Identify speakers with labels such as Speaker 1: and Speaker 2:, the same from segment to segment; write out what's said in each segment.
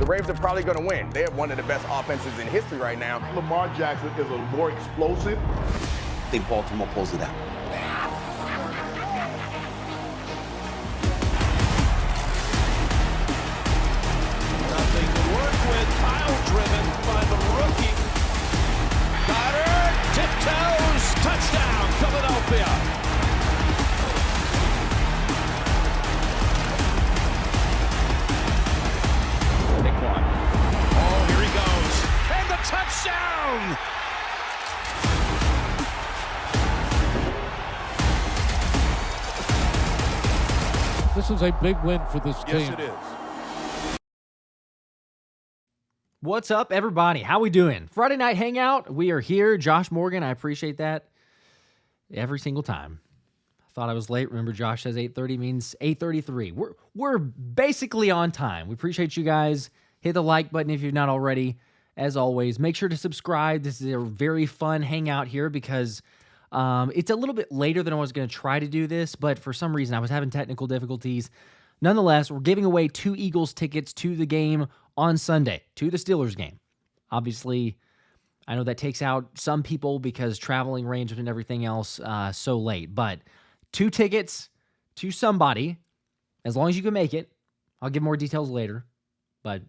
Speaker 1: the Ravens are probably going to win. They have one of the best offenses in history right now.
Speaker 2: Lamar Jackson is a more explosive.
Speaker 3: I think Baltimore pulls it out.
Speaker 4: Nothing to work with. Pile driven by the rookie. Goddard, tiptoes, touchdown, Philadelphia. Oh, here he goes. And the touchdown!
Speaker 5: This is a big win for this team.
Speaker 4: Yes, it is.
Speaker 6: What's up, everybody? How we doing? Friday night hangout. We are here. Josh Morgan, I appreciate that every single time. I thought I was late. Remember, Josh says 8:30 means 8:33. We're basically on time. We appreciate you guys. Hit the like button if you've not already. As always, make sure to subscribe. This is a very fun hangout here because it's a little bit later than I was going to try to do this, but for some reason I was having technical difficulties. Nonetheless, we're giving away 2 Eagles tickets to the game on Sunday, to the Steelers game. Obviously, I know that takes out some people because traveling arrangements and everything else so late, but 2 tickets to somebody, as long as you can make it. I'll give more details later, but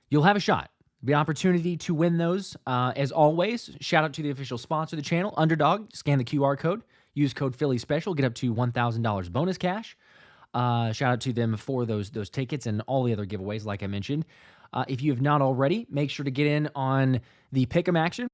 Speaker 6: you'll have a shot. Be an opportunity to win those. As always, shout out to the official sponsor of the channel, Underdog. Scan the QR code. Use code Philly Special. Get up to $1,000 bonus cash. Shout out to them for those tickets and all the other giveaways, like I mentioned. If you have not already, make sure to get in on the Pick'em action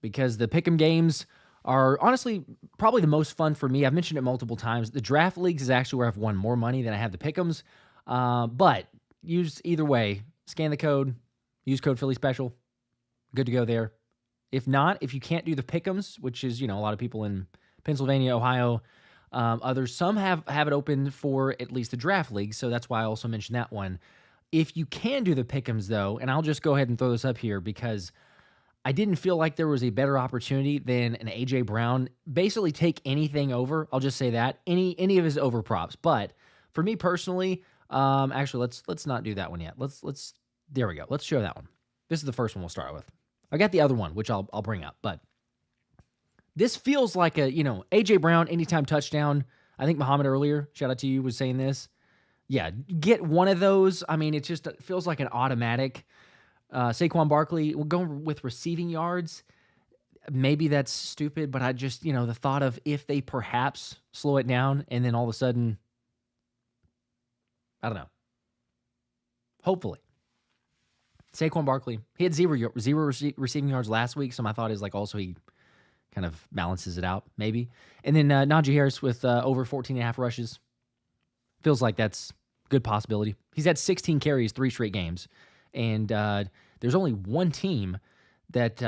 Speaker 6: because the Pick'em games are honestly probably the most fun for me. I've mentioned it multiple times. The draft leagues is actually where I've won more money than I have the Pick'ems. But use either way. Scan the code. Use code Philly Special. Good to go there. If not, if you can't do the Pick'ems, which is, a lot of people in Pennsylvania, Ohio, others, some have it open for at least the draft league, so that's why I also mentioned that one. If you can do the Pick'ems, though, and I'll just go ahead and throw this up here because I didn't feel like there was a better opportunity than an A.J. Brown. Basically, take anything over. I'll just say that. Any of his over props. But for me personally, actually, let's not do that one yet. There we go. Let's show that one. This is the first one we'll start with. I got the other one, which I'll bring up, but this feels like a, A.J. Brown, anytime touchdown. I think Muhammad earlier, shout out to you, was saying this. Yeah, get one of those. I mean, it feels like an automatic. Saquon Barkley, we'll go with receiving yards. Maybe that's stupid, but I just, the thought of if they perhaps slow it down and then all of a sudden, I don't know. Hopefully. Saquon Barkley, he had zero receiving yards last week, so my thought is also he kind of balances it out, maybe. And then Najee Harris with over 14.5 rushes. Feels like that's a good possibility. He's had 16 carries 3 straight games. And there's only one team that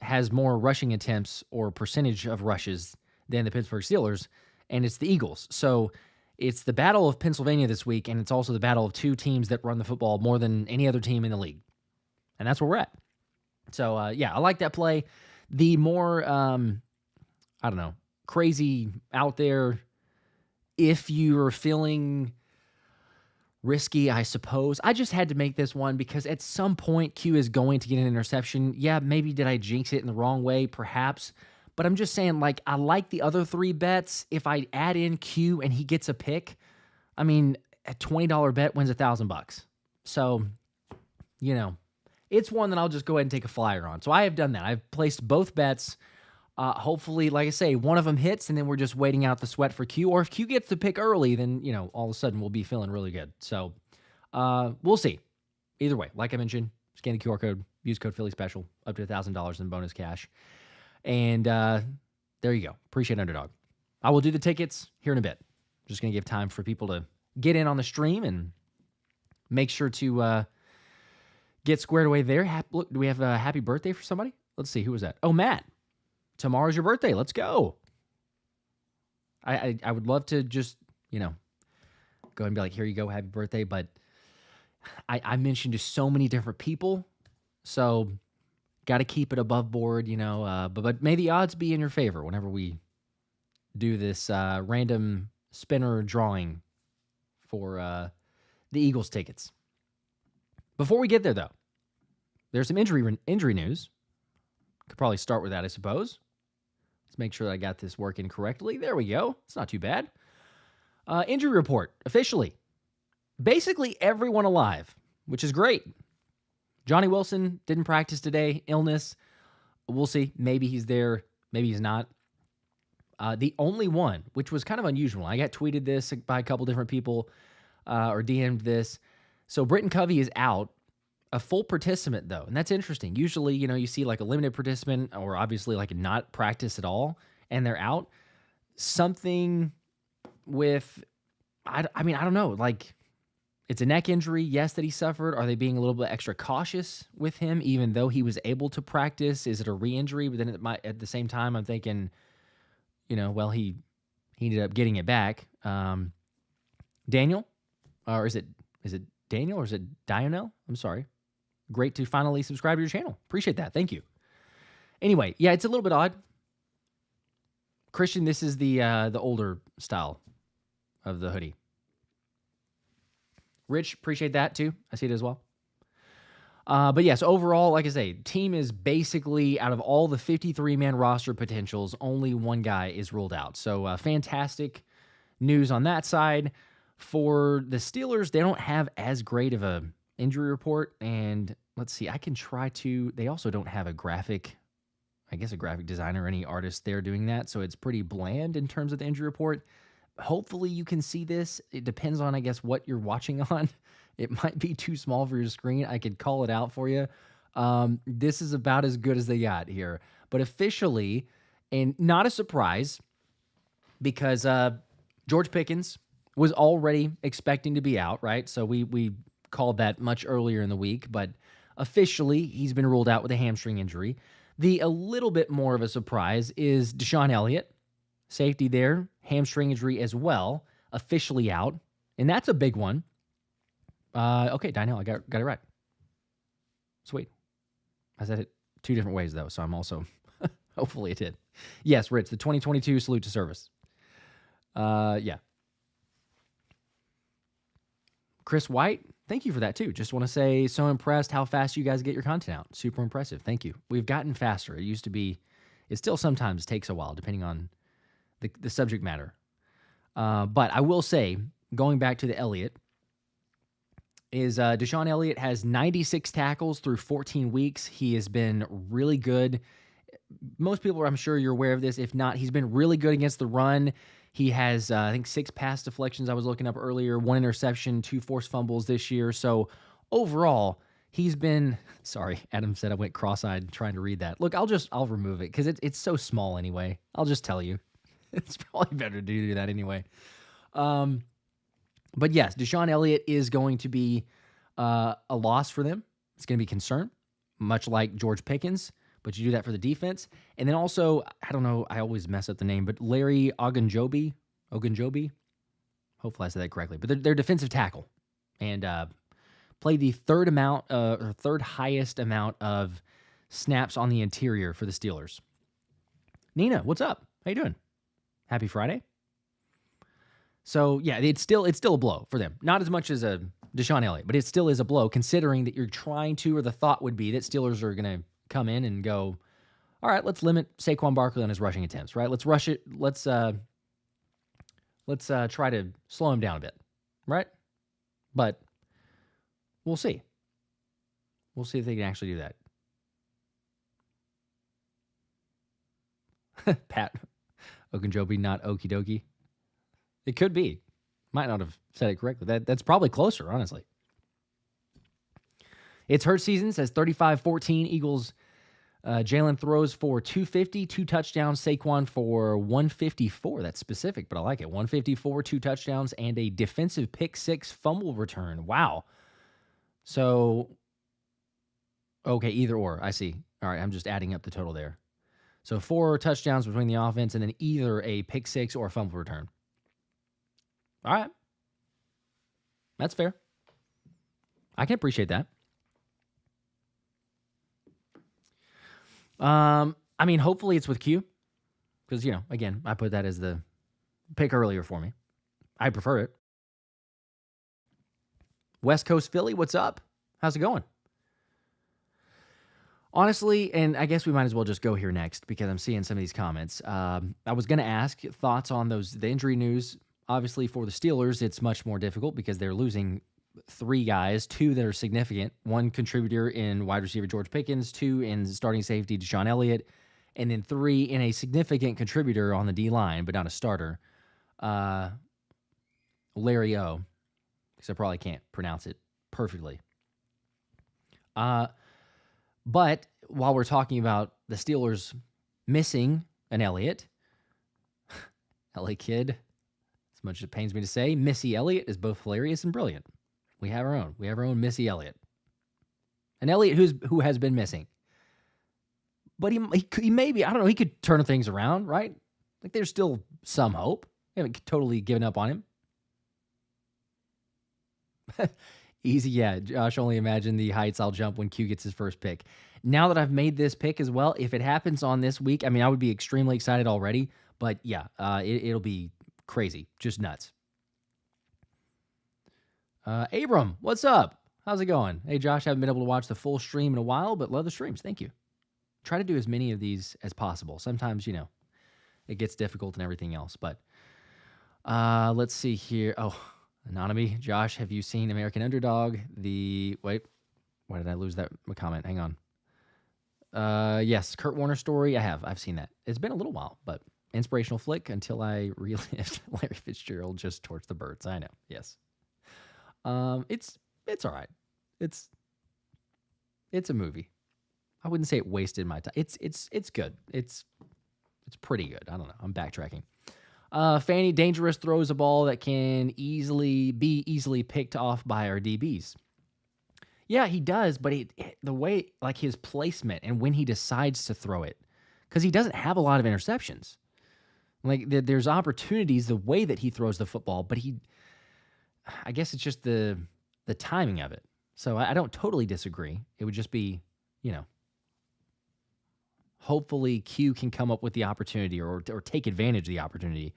Speaker 6: has more rushing attempts or percentage of rushes than the Pittsburgh Steelers, and it's the Eagles. So it's the battle of Pennsylvania this week, and it's also the battle of 2 teams that run the football more than any other team in the league. And that's where we're at. So, I like that play. The more, crazy out there, if you're feeling risky, I suppose. I just had to make this one because at some point Q is going to get an interception. Yeah, maybe did I jinx it in the wrong way? Perhaps. But I'm just saying, I like the other 3 bets. If I add in Q and he gets a pick, I mean, a $20 bet wins $1,000. So, it's one that I'll just go ahead and take a flyer on. So I have done that. I've placed both bets. Hopefully, like I say, one of them hits, and then we're just waiting out the sweat for Q. Or if Q gets the pick early, then, all of a sudden we'll be feeling really good. So we'll see. Either way, like I mentioned, scan the QR code, use code Philly Special, up to $1,000 in bonus cash. And there you go. Appreciate Underdog. I will do the tickets here in a bit. Just going to give time for people to get in on the stream and make sure to get squared away there. Look, do we have a happy birthday for somebody? Let's see. Who was that? Oh, Matt. Tomorrow's your birthday. Let's go. I would love to just, go ahead and be like, here you go, happy birthday. But I mentioned to so many different people. So got to keep it above board, but may the odds be in your favor whenever we do this random spinner drawing for the Eagles tickets. Before we get there, though, there's some injury news. Could probably start with that, I suppose. Let's make sure that I got this working correctly. There we go. It's not too bad. Injury report, officially. Basically everyone alive, which is great. Johnny Wilson didn't practice today. Illness. We'll see. Maybe he's there. Maybe he's not. The only one, which was kind of unusual. I got tweeted this by a couple different people or DM'd this. So Britton Covey is out. A full participant, though, and that's interesting. Usually, you see like a limited participant or obviously like not practice at all, and they're out. Something with, I don't know, like it's a neck injury, yes, that he suffered. Are they being a little bit extra cautious with him, even though he was able to practice? Is it a re-injury? But then at the same time, I'm thinking, well, he ended up getting it back. Daniel, or is it Daniel or is it Dionel? I'm sorry. Great to finally subscribe to your channel. Appreciate that. Thank you. Anyway, yeah, it's a little bit odd. Christian, this is the older style of the hoodie. Rich, appreciate that too. I see it as well. But yes, overall, like I say, team is basically out of all the 53-man roster potentials, only one guy is ruled out. So fantastic news on that side. For the Steelers, they don't have as great of a injury report, and let's see, I can try to, they also don't have a graphic designer or any artist there doing that, so it's pretty bland in terms of the injury report. Hopefully you can see this. It depends on, I guess, what you're watching on. It might be too small for your screen. I could call it out for you. This is about as good as they got here. But officially, and not a surprise, because George Pickens was already expecting to be out, right? So we called that much earlier in the week, but officially he's been ruled out with a hamstring injury. A little bit more of a surprise is Deshon Elliott, safety there, hamstring injury as well, officially out, and that's a big one. Okay, Daniel, I got it right. Sweet. I said it two different ways though, so I'm also hopefully it did. Yes, Rich, the 2022 salute to service. Yeah. Chris White, thank you for that too. Just want to say, so impressed how fast you guys get your content out. Super impressive. Thank you. We've gotten faster. It used to be, it still sometimes takes a while depending on the subject matter. But I will say, going back to the Elliott, is Deshon Elliott has 96 tackles through 14 weeks. He has been really good. Most people, I'm sure you're aware of this. If not, he's been really good against the run. He has, I think, 6 pass deflections I was looking up earlier, 1 interception, 2 forced fumbles this year. So overall, he's been, sorry, Adam said I went cross-eyed trying to read that. Look, I'll remove it because it's so small anyway. I'll just tell you. It's probably better to do that anyway. But yes, Deshon Elliott is going to be a loss for them. It's going to be concern, much like George Pickens. But you do that for the defense. And then also, I don't know, I always mess up the name, but Larry Ogunjobi, hopefully I said that correctly, but they're defensive tackle. And played the third highest amount of snaps on the interior for the Steelers. Nina, what's up? How you doing? Happy Friday. So, yeah, it's still a blow for them. Not as much as a Deshon Elliott, but it still is a blow considering that you're trying to, or the thought would be that Steelers are going to come in and go, all right, let's limit Saquon Barkley on his rushing attempts, right? Let's rush it. Let's try to slow him down a bit, right? But we'll see. We'll see if they can actually do that. Pat Ogunjobi, not okie dokie. It could be. Might not have said it correctly. That's probably closer, honestly. It's Hurt season, says 35-14. Eagles, Jalen throws for 250, 2 touchdowns. Saquon for 154. That's specific, but I like it. 154, 2 touchdowns, and a defensive pick 6 fumble return. Wow. So, okay, either or. I see. All right, I'm just adding up the total there. So 4 touchdowns between the offense and then either a pick 6 or a fumble return. All right. That's fair. I can appreciate that. I mean, hopefully it's with Q. Because, again, I put that as the pick earlier for me. I prefer it. West Coast Philly, what's up? How's it going? Honestly, and I guess we might as well just go here next because I'm seeing some of these comments. I was going to ask thoughts on the injury news. Obviously, for the Steelers, it's much more difficult because they're losing 3 guys, 2 that are significant, 1 contributor in wide receiver George Pickens, 2 in starting safety Deshon Elliott, and then 3 in a significant contributor on the D-line, but not a starter, Larry O, because I probably can't pronounce it perfectly. But while we're talking about the Steelers missing an Elliott, LA Kid, as much as it pains me to say, Missy Elliott is both hilarious and brilliant. We have our own. We have our own Missy Elliott. An Elliott who has been missing. But he maybe, I don't know, he could turn things around, right? Like there's still some hope. I haven't totally given up on him. Easy, yeah. Josh, only imagine the heights I'll jump when Q gets his first pick. Now that I've made this pick as well, if it happens on this week, I mean, I would be extremely excited already. But yeah, it'll be crazy. Just nuts. Abram, what's up? How's it going? Hey, Josh, haven't been able to watch the full stream in a while, but love the streams. Thank you. Try to do as many of these as possible. Sometimes, it gets difficult and everything else. But let's see here. Oh, Anonymous. Josh, have you seen American Underdog? Wait, why did I lose that comment? Hang on. Yes, Kurt Warner story. I have. I've seen that. It's been a little while, but inspirational flick until I realized Larry Fitzgerald just torched the birds. I know. Yes. It's all right. It's a movie. I wouldn't say it wasted my time. It's good. It's pretty good. I don't know. I'm backtracking. Fanny Dangerous throws a ball that can be easily picked off by our DBs. Yeah, he does, but the way, like his placement and when he decides to throw it, because he doesn't have a lot of interceptions. Like there's opportunities the way that he throws the football, but I guess it's just the timing of it. So I don't totally disagree. It would just be, hopefully Q can come up with the opportunity or take advantage of the opportunity.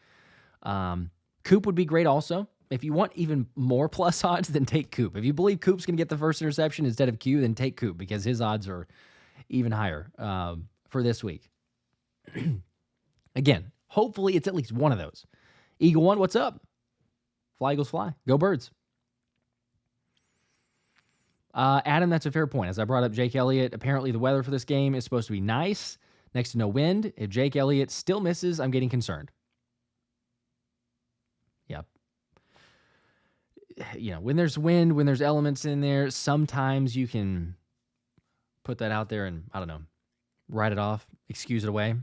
Speaker 6: Coop would be great also. If you want even more plus odds, then take Coop. If you believe Coop's going to get the first interception instead of Q, then take Coop because his odds are even higher for this week. Again, hopefully it's at least one of those. Eagle One, what's up? Fly, Eagles, fly. Go Birds. Adam, that's a fair point. As I brought up Jake Elliott, apparently the weather for this game is supposed to be nice, next to no wind. If Jake Elliott still misses, I'm getting concerned. Yep. When there's wind, when there's elements in there, sometimes you can put that out there and, I don't know, write it off, excuse it away.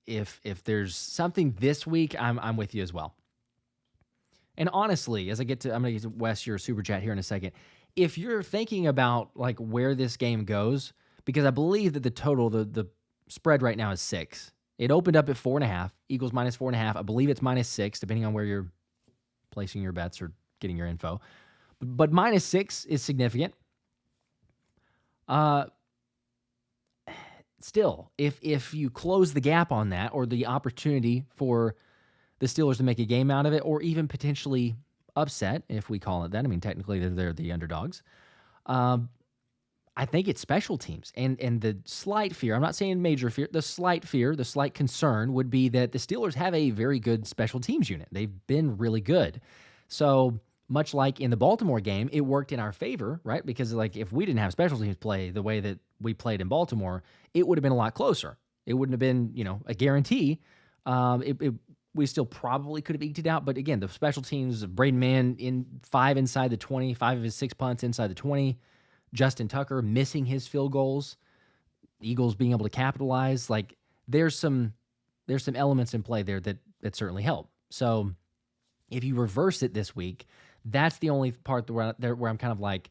Speaker 6: If there's something this week, I'm with you as well. And honestly, I'm going to get to Wes, your super chat here in a second. If you're thinking about like where this game goes, because I believe that the total, the spread right now is 6. It opened up at 4.5. Eagles minus 4.5. I believe it's minus 6, depending on where you're placing your bets or getting your info. But minus 6 is significant. Still, if you close the gap on that or the opportunity for the Steelers to make a game out of it or even potentially upset, if we call it that. I mean, technically they're the underdogs. I think it's special teams. And the slight fear, I'm not saying major fear, the slight concern would be that the Steelers have a very good special teams unit. They've been really good. So much like in the Baltimore game, it worked in our favor, right? Because like if we didn't have special teams play the way that we played in Baltimore, it would have been a lot closer. It wouldn't have been, a guarantee. We still probably could have eked it out. But again, the special teams, Braden Mann in 5 inside the 20, 5 of his 6 punts inside the 20, Justin Tucker missing his field goals, Eagles being able to capitalize. Like there's some elements in play there that certainly help. So if you reverse it this week, that's the only part where I'm kind of like,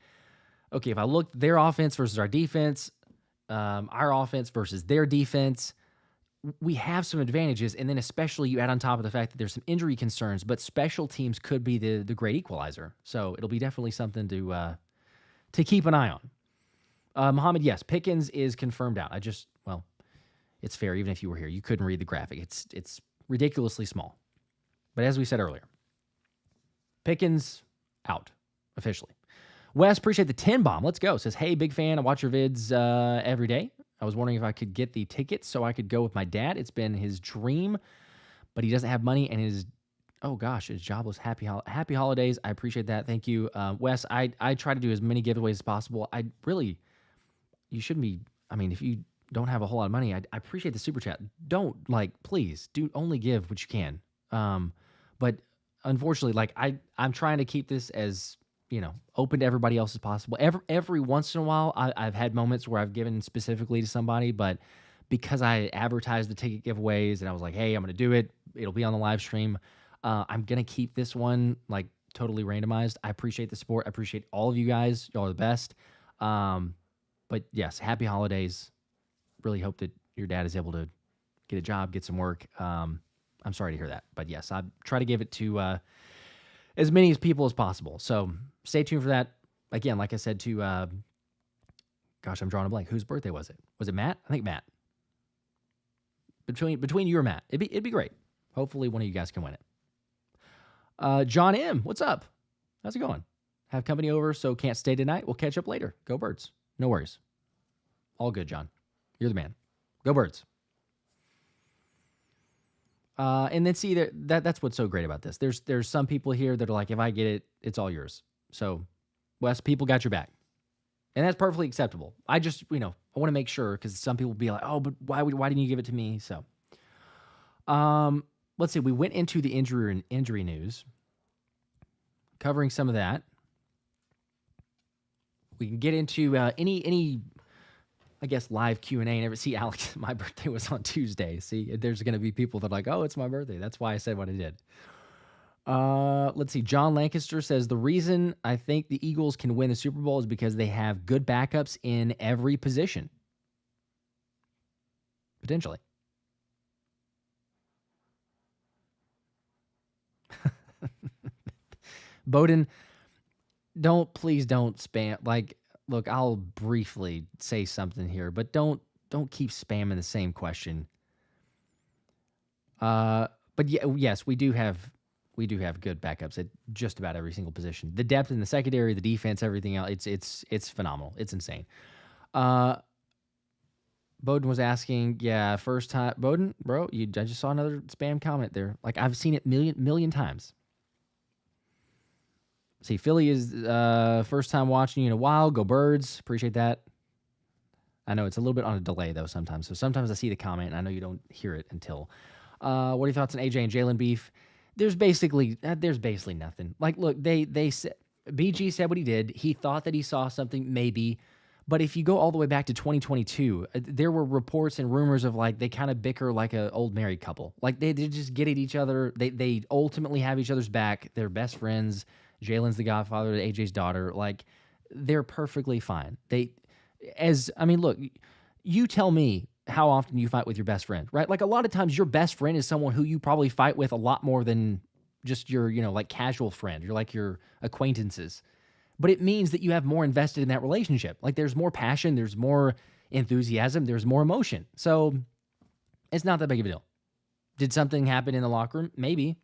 Speaker 6: okay, if I look their offense versus our defense, our offense versus their defense, we have some advantages, and then especially you add on top of the fact that there's some injury concerns, but special teams could be the great equalizer. So it'll be definitely something to keep an eye on. Muhammad, yes, Pickens is confirmed out. It's fair. Even if you were here, you couldn't read the graphic. It's ridiculously small. But as we said earlier, Pickens out officially. Wes, appreciate the 10 bomb. Let's go. Says, hey, big fan. I watch your vids every day. I was wondering if I could get the tickets so I could go with my dad. It's been his dream, but he doesn't have money and his jobless. Happy holidays. I appreciate that. Thank you. Wes, I try to do as many giveaways as possible. You shouldn't be, if you don't have a whole lot of money, I appreciate the super chat. Don't, please, do only give what you can. But unfortunately, I'm trying to keep this as, open to everybody else as possible. Every once in a while, I've had moments where I've given specifically to somebody, but because I advertised the ticket giveaways and I was like, hey, I'm going to do it. It'll be on the live stream. I'm going to keep this one totally randomized. I appreciate the support. I appreciate all of you guys. Y'all are the best. But yes, happy holidays. Really hope that your dad is able to get a job, get some work. I'm sorry to hear that. But yes, I try to give it to as many people as possible. So stay tuned for that. Again, like I said to, I'm drawing a blank. Whose birthday was it? Was it Matt? I think Matt. Between you or Matt, it'd be great. Hopefully one of you guys can win it. John M., what's up? How's it going? Have company over, so can't stay tonight. We'll catch up later. Go Birds. No worries. All good, John. You're the man. Go Birds. And then see that's what's so great about this. There's some people here that are like, if I get it, it's all yours. So, Wes, people got your back, and that's perfectly acceptable. I just, I want to make sure because some people will be like, oh, but why didn't you give it to me? So, let's see. We went into the injury news, covering some of that. We can get into any I guess live Q&A and everything. See, Alex, my birthday was on Tuesday. See, there's going to be people that are like, oh, it's my birthday. That's why I said what I did. Let's see. John Lancaster says, the reason I think the Eagles can win the Super Bowl is because they have good backups in every position. Potentially. Bowden, please don't spam. Look, I'll briefly say something here, but don't keep spamming the same question. But yes, we do have good backups at just about every single position. The depth in the secondary, the defense, everything else, it's phenomenal. It's insane. Bowden was asking, first time, Bowden, bro, I just saw another spam comment there. I've seen it million times. See, Philly is first time watching you in a while. Go Birds. Appreciate that. I know it's a little bit on a delay, though, sometimes. So sometimes I see the comment, and I know you don't hear it until. What are your thoughts on AJ and Jalen beef? There's basically nothing. Look, they said, BG said what he did. He thought that he saw something, maybe. But if you go all the way back to 2022, there were reports and rumors of, they kind of bicker like an old married couple. They just get at each other. They ultimately have each other's back. They're best friends. Jalen's the godfather to AJ's daughter. They're perfectly fine. Look, you tell me how often you fight with your best friend, right? A lot of times your best friend is someone who you probably fight with a lot more than just your, casual friend. You're your acquaintances. But it means that you have more invested in that relationship. There's more passion, there's more enthusiasm, there's more emotion. So it's not that big of a deal. Did something happen in the locker room? Maybe.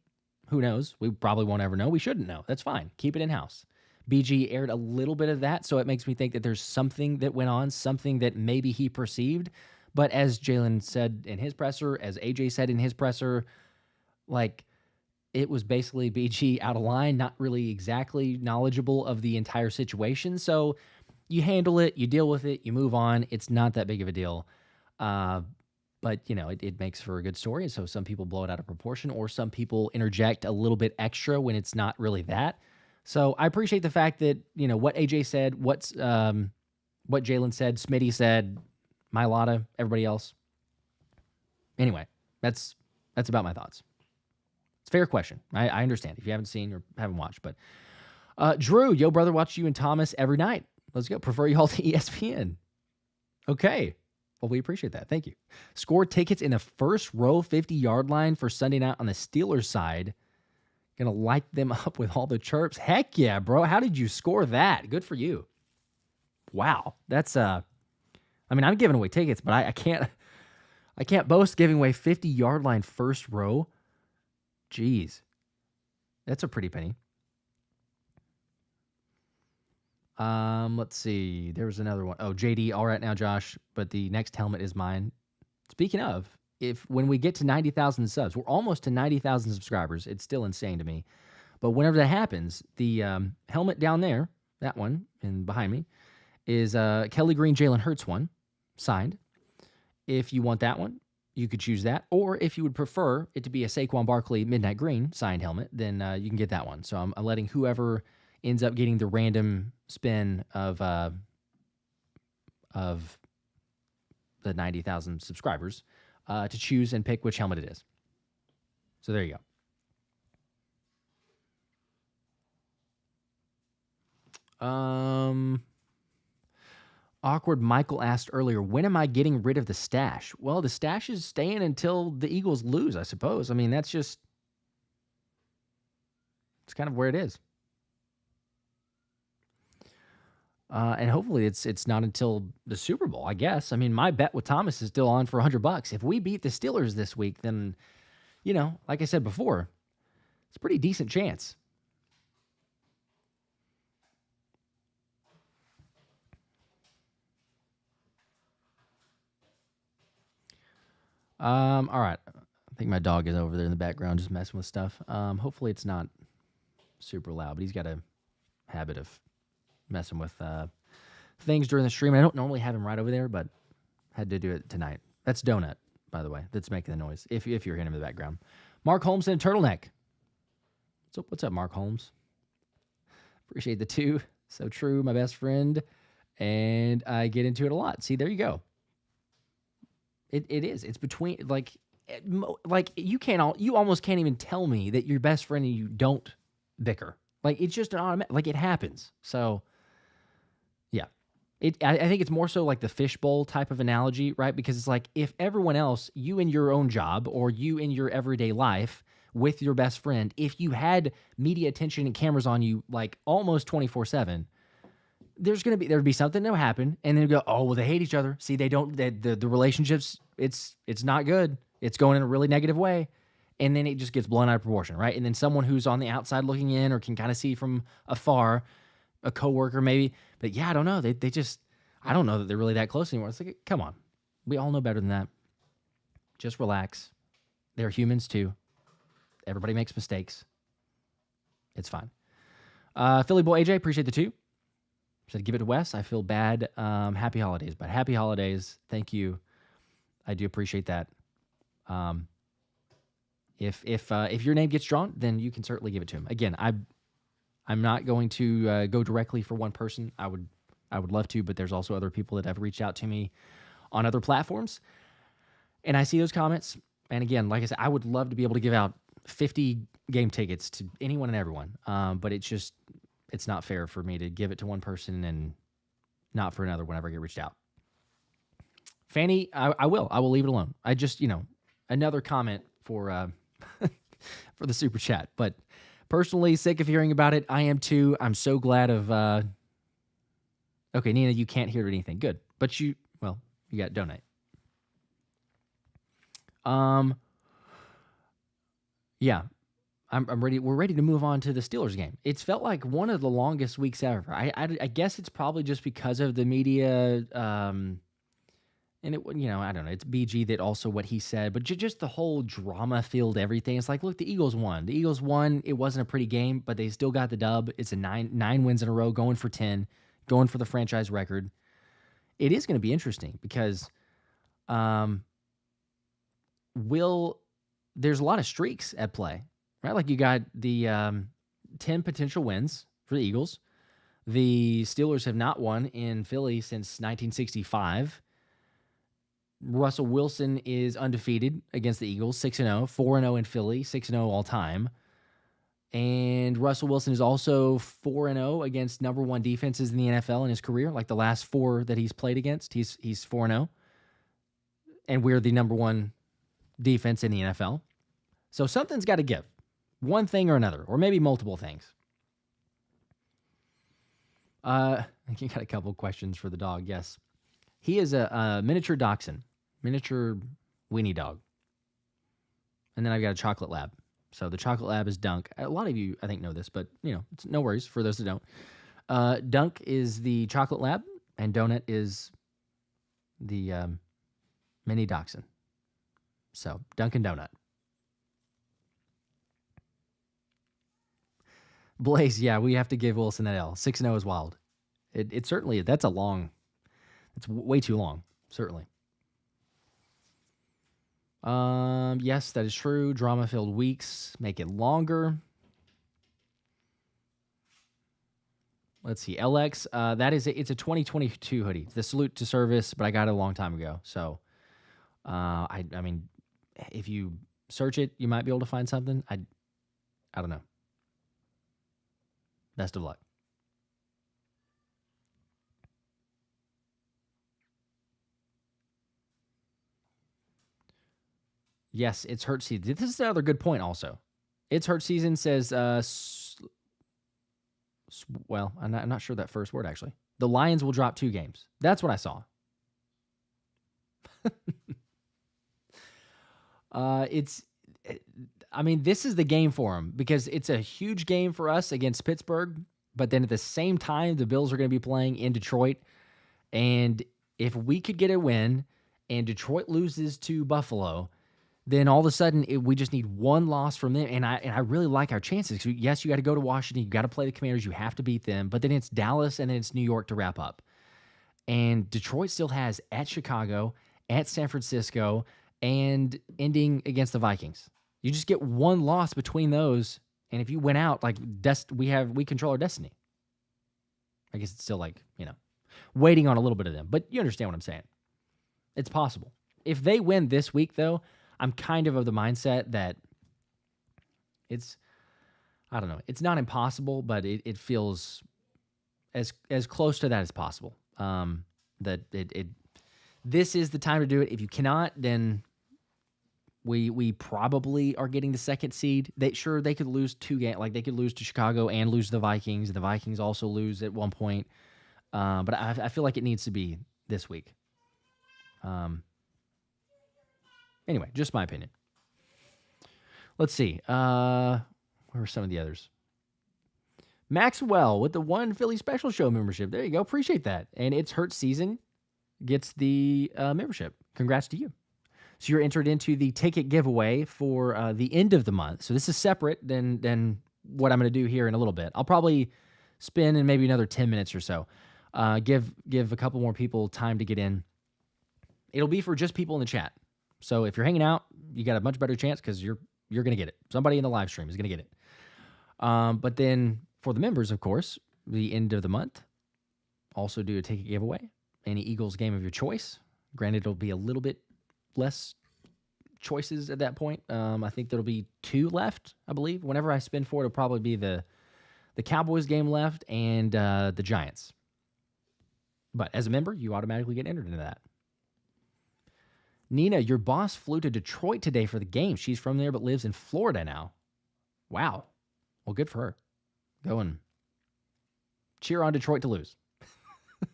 Speaker 6: Who knows? We probably won't ever know. We shouldn't know. That's fine. Keep it in-house. BG aired a little bit of that, so it makes me think that there's something that went on, something that maybe he perceived. But as Jalen said in his presser, as AJ said in his presser, it was basically BG out of line, not really exactly knowledgeable of the entire situation. So you handle it, you deal with it, you move on. It's not that big of a deal. But, it makes for a good story. So some people blow it out of proportion, or some people interject a little bit extra when it's not really that. So I appreciate the fact that, what AJ said, what Jalen said, Smitty said, Mylotta, everybody else. Anyway, that's about my thoughts. It's a fair question. I understand if you haven't seen or haven't watched. But Drew, yo, brother, watch you and Thomas every night. Let's go. Prefer you all to ESPN. Okay. Well, we appreciate that. Thank you. Score tickets in the first row 50-yard line for Sunday night on the Steelers side. Gonna light them up with all the chirps. Heck yeah, bro. How did you score that? Good for you. Wow. That's I'm giving away tickets, but I can't boast giving away 50-yard line first row. Jeez. That's a pretty penny. Let's see. There was another one. Oh, JD, all right now, Josh, but the next helmet is mine. Speaking of, when we get to 90,000 subs, we're almost to 90,000 subscribers. It's still insane to me. But whenever that happens, the helmet down there, that one, and behind me, is Kelly Green, Jalen Hurts one, signed. If you want that one, you could choose that. Or if you would prefer it to be a Saquon Barkley Midnight Green signed helmet, then you can get that one. So I'm letting whoever ends up getting the random spin of the 90,000 subscribers to choose and pick which helmet it is. So there you go. Awkward Michael asked earlier, when am I getting rid of the stash? Well, the stash is staying until the Eagles lose, I suppose. I mean, it's kind of where it is. And hopefully it's not until the Super Bowl, I guess. I mean, my bet with Thomas is still on for $100. If we beat the Steelers this week, then, like I said before, it's a pretty decent chance. All right. I think my dog is over there in the background just messing with stuff. Hopefully it's not super loud, but he's got a habit of messing with things during the stream. I don't normally have him right over there, but had to do it tonight. That's Donut, by the way, that's making the noise, if you're hearing him in the background. Mark Holmes in a turtleneck. What's up, Mark Holmes? Appreciate the 2. So true, my best friend. And I get into it a lot. See, there you go. It is. It's between, like you almost can't even tell me that your best friend and you don't bicker. Like, it's just an automatic, like, it happens. So, yeah. I think it's more so like the fishbowl type of analogy, right? Because it's like, if everyone else, you in your own job or you in your everyday life with your best friend, if you had media attention and cameras on you, like, almost 24/7, there'd be something that would happen, and then go, oh, well, they hate each other. See, the relationships, it's not good. It's going in a really negative way. And then it just gets blown out of proportion, right? And then someone who's on the outside looking in or can kind of see from afar, a coworker maybe, but yeah, I don't know. They just, I don't know that they're really that close anymore. It's like, come on. We all know better than that. Just relax. They're humans too. Everybody makes mistakes. It's fine. Philly boy AJ, appreciate the 2. Said, give it to Wes. I feel bad. Happy holidays, but happy holidays. Thank you. I do appreciate that. If your name gets drawn, then you can certainly give it to him. Again, I'm not going to go directly for one person. I would love to, but there's also other people that have reached out to me on other platforms, and I see those comments. And again, like I said, I would love to be able to give out 50 game tickets to anyone and everyone, but it's not fair for me to give it to one person and not for another whenever I get reached out. Fanny, I will leave it alone. I just, another comment for for the super chat. But personally, sick of hearing about it. I am too. I'm so glad of. Okay, Nina, you can't hear anything. Good, but you got donate. Yeah, I'm ready. We're ready to move on to the Steelers game. It's felt like one of the longest weeks ever. I guess it's probably just because of the media. And it, I don't know. It's BG that also what he said, but just the whole drama-filled everything. It's like, look, the Eagles won. The Eagles won. It wasn't a pretty game, but they still got the dub. It's a nine wins in a row, going for 10, going for the franchise record. It is going to be interesting because, there's a lot of streaks at play, right? Like you got the 10 potential wins for the Eagles. The Steelers have not won in Philly since 1965. Russell Wilson is undefeated against the Eagles, 6-0, 4-0 in Philly, 6-0 all time. And Russell Wilson is also 4-0 against number one defenses in the NFL in his career. Like the last 4 that he's played against, he's 4-0. And we're the number one defense in the NFL. So something's got to give. One thing or another, or maybe multiple things. You got a couple questions for the dog, yes. He is a miniature dachshund, miniature weenie dog. And then I've got a chocolate lab. So the chocolate lab is Dunk. A lot of you, I think, know this, but, it's no worries for those that don't. Dunk is the chocolate lab, and Donut is the mini dachshund. So, Dunkin' Donut. Blaze, yeah, we have to give Wilson that L. 6-0 is wild. It certainly, that's way too long, certainly. Yes, that is true. Drama-filled weeks make it longer. Let's see. LX, it's a 2022 hoodie. It's the salute to service, but I got it a long time ago. So, I mean, if you search it, you might be able to find something. I don't know. Best of luck. Yes, it's hurt season. This is another good point also. It's hurt season says, well, I'm not sure that first word actually. The Lions will drop 2 games. That's what I saw. This is the game for them because it's a huge game for us against Pittsburgh, but then at the same time, the Bills are going to be playing in Detroit. And if we could get a win and Detroit loses to Buffalo, then all of a sudden we just need one loss from them. And I really like our chances. Yes, you got to go to Washington. You got to play the Commanders. You have to beat them. But then it's Dallas and then it's New York to wrap up. And Detroit still has at Chicago, at San Francisco, and ending against the Vikings. You just get one loss between those, and if you win out, like we control our destiny. I guess it's still waiting on a little bit of them, but you understand what I'm saying. It's possible. If they win this week, though, I'm kind of the mindset that it's not impossible, but it feels as close to that as possible. This is the time to do it. If you cannot, then we probably are getting the second seed. They could lose 2 games. Like they could lose to Chicago and lose to the Vikings. The Vikings also lose at one point. But I feel like it needs to be this week. Anyway, just my opinion. Let's see. Where were some of the others? Maxwell with the 1 Philly Special Show membership. There you go. Appreciate that. And it's Hurt Season gets the membership. Congrats to you. So you're entered into the ticket giveaway for the end of the month. So this is separate than what I'm going to do here in a little bit. I'll probably spend in maybe another 10 minutes or so. Give a couple more people time to get in. It'll be for just people in the chat. So if you're hanging out, you got a much better chance because you're going to get it. Somebody in the live stream is going to get it. But then for the members, of course, the end of the month, also do a ticket giveaway. Any Eagles game of your choice. Granted, it'll be a little bit less choices at that point. I think there'll be 2 left, I believe. Whenever I spin for it, it'll probably be the Cowboys game left and the Giants. But as a member, you automatically get entered into that. Nina, your boss flew to Detroit today for the game. She's from there but lives in Florida now. Wow. Well, good for her. Go and cheer on Detroit to lose.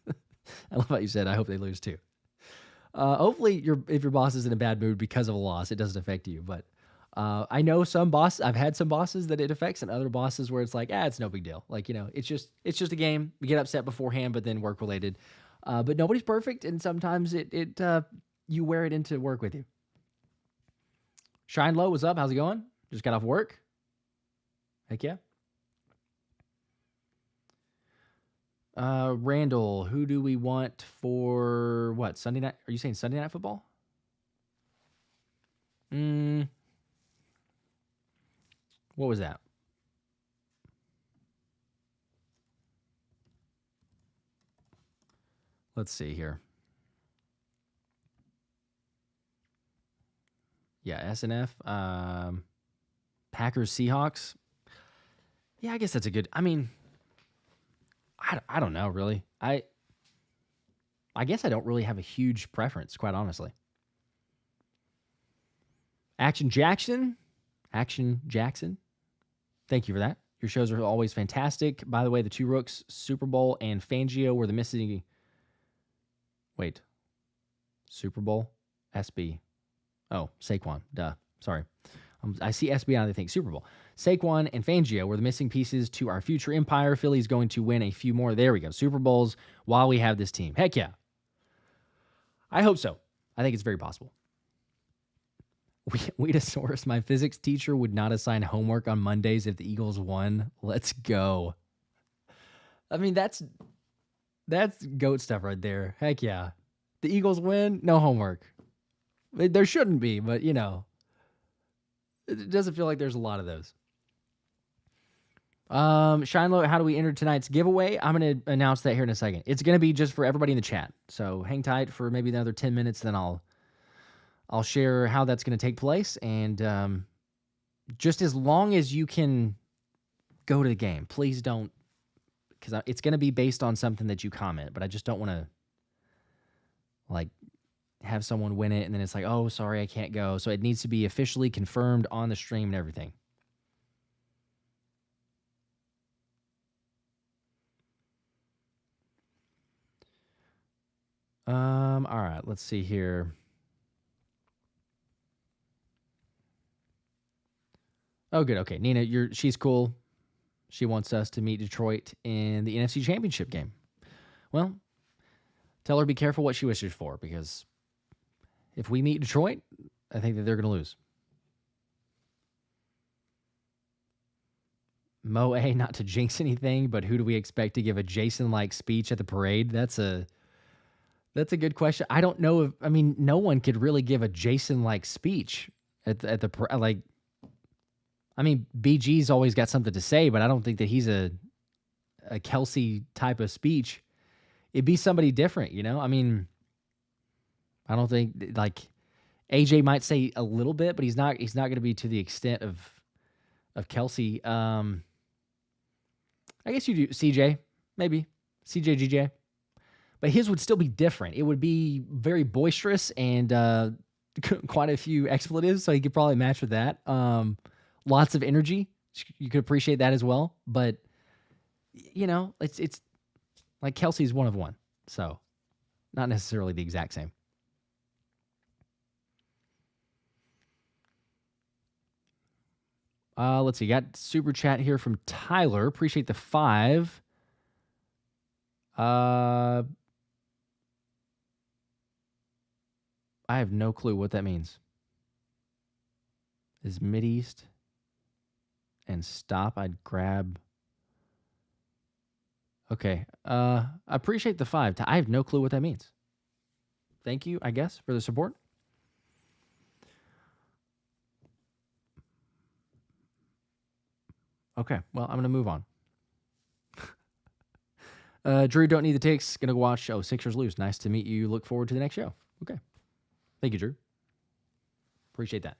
Speaker 6: I love how you said, I hope they lose too. Hopefully, if your boss is in a bad mood because of a loss, it doesn't affect you. But I know some bosses, I've had some bosses that it affects and other bosses where it's like, it's no big deal. Like, it's just a game. You get upset beforehand, but then work related. But nobody's perfect. And sometimes you wear it into work with you. Shine Low, what's up? How's it going? Just got off work? Heck yeah. Randall, who do we want for what? Sunday night? Are you saying Sunday Night Football? What was that? Let's see here. Yeah, SNF. Packers, Seahawks. Yeah, I guess that's a good... I mean, I don't know, really. I guess I don't really have a huge preference, quite honestly. Action Jackson. Thank you for that. Your shows are always fantastic. By the way, the 2 Rooks, Super Bowl, and Fangio were the missing... Wait. Super Bowl? SB. Oh, Saquon. Duh. Sorry. I see SB and I think Super Bowl. Saquon and Fangio were the missing pieces to our future empire. Philly's going to win a few more. There we go. Super Bowls while we have this team. Heck yeah. I hope so. I think it's very possible. Weedosaurus, my physics teacher would not assign homework on Mondays if the Eagles won. Let's go. I mean, that's GOAT stuff right there. Heck yeah. The Eagles win, no homework. There shouldn't be, but, you know, it doesn't feel like there's a lot of those. Shinelow, how do we enter tonight's giveaway? I'm going to announce that here in a second. It's going to be just for everybody in the chat. So hang tight for maybe another 10 minutes, then I'll share how that's going to take place. And just as long as you can go to the game, please don't, because it's going to be based on something that you comment, but I just don't want to, like, have someone win it and then it's like, oh, sorry, I can't go. So it needs to be officially confirmed on the stream and everything. All right, let's see here. Oh, good. Okay, Nina, she's cool. She wants us to meet Detroit in the NFC Championship game. Well, tell her be careful what she wishes for, because if we meet Detroit, I think that they're going to lose. Mo A, not to jinx anything, but who do we expect to give a Jason-like speech at the parade? That's a good question. I don't know if, I mean, no one could really give a Jason-like speech at the like. I mean, BG's always got something to say, but I don't think that he's a Kelsey type of speech. It'd be somebody different, you know? I mean, I don't think, like, AJ might say a little bit, but he's not going to be to the extent of Kelsey. I guess you do CJ, maybe. CJ, GJ. But his would still be different. It would be very boisterous and quite a few expletives, so he could probably match with that. Lots of energy. You could appreciate that as well. But, you know, it's like Kelsey's one of one. So, not necessarily the exact same. Let's see. Got super chat here from Tyler. Appreciate the 5. I have no clue what that means. Is Mideast and stop? I'd grab. Okay. I appreciate the 5. I have no clue what that means. Thank you, I guess, for the support. Okay, well, I'm going to move on. Drew, don't need the takes. Going to watch. Oh, Sixers lose. Nice to meet you. Look forward to the next show. Okay. Thank you, Drew. Appreciate that.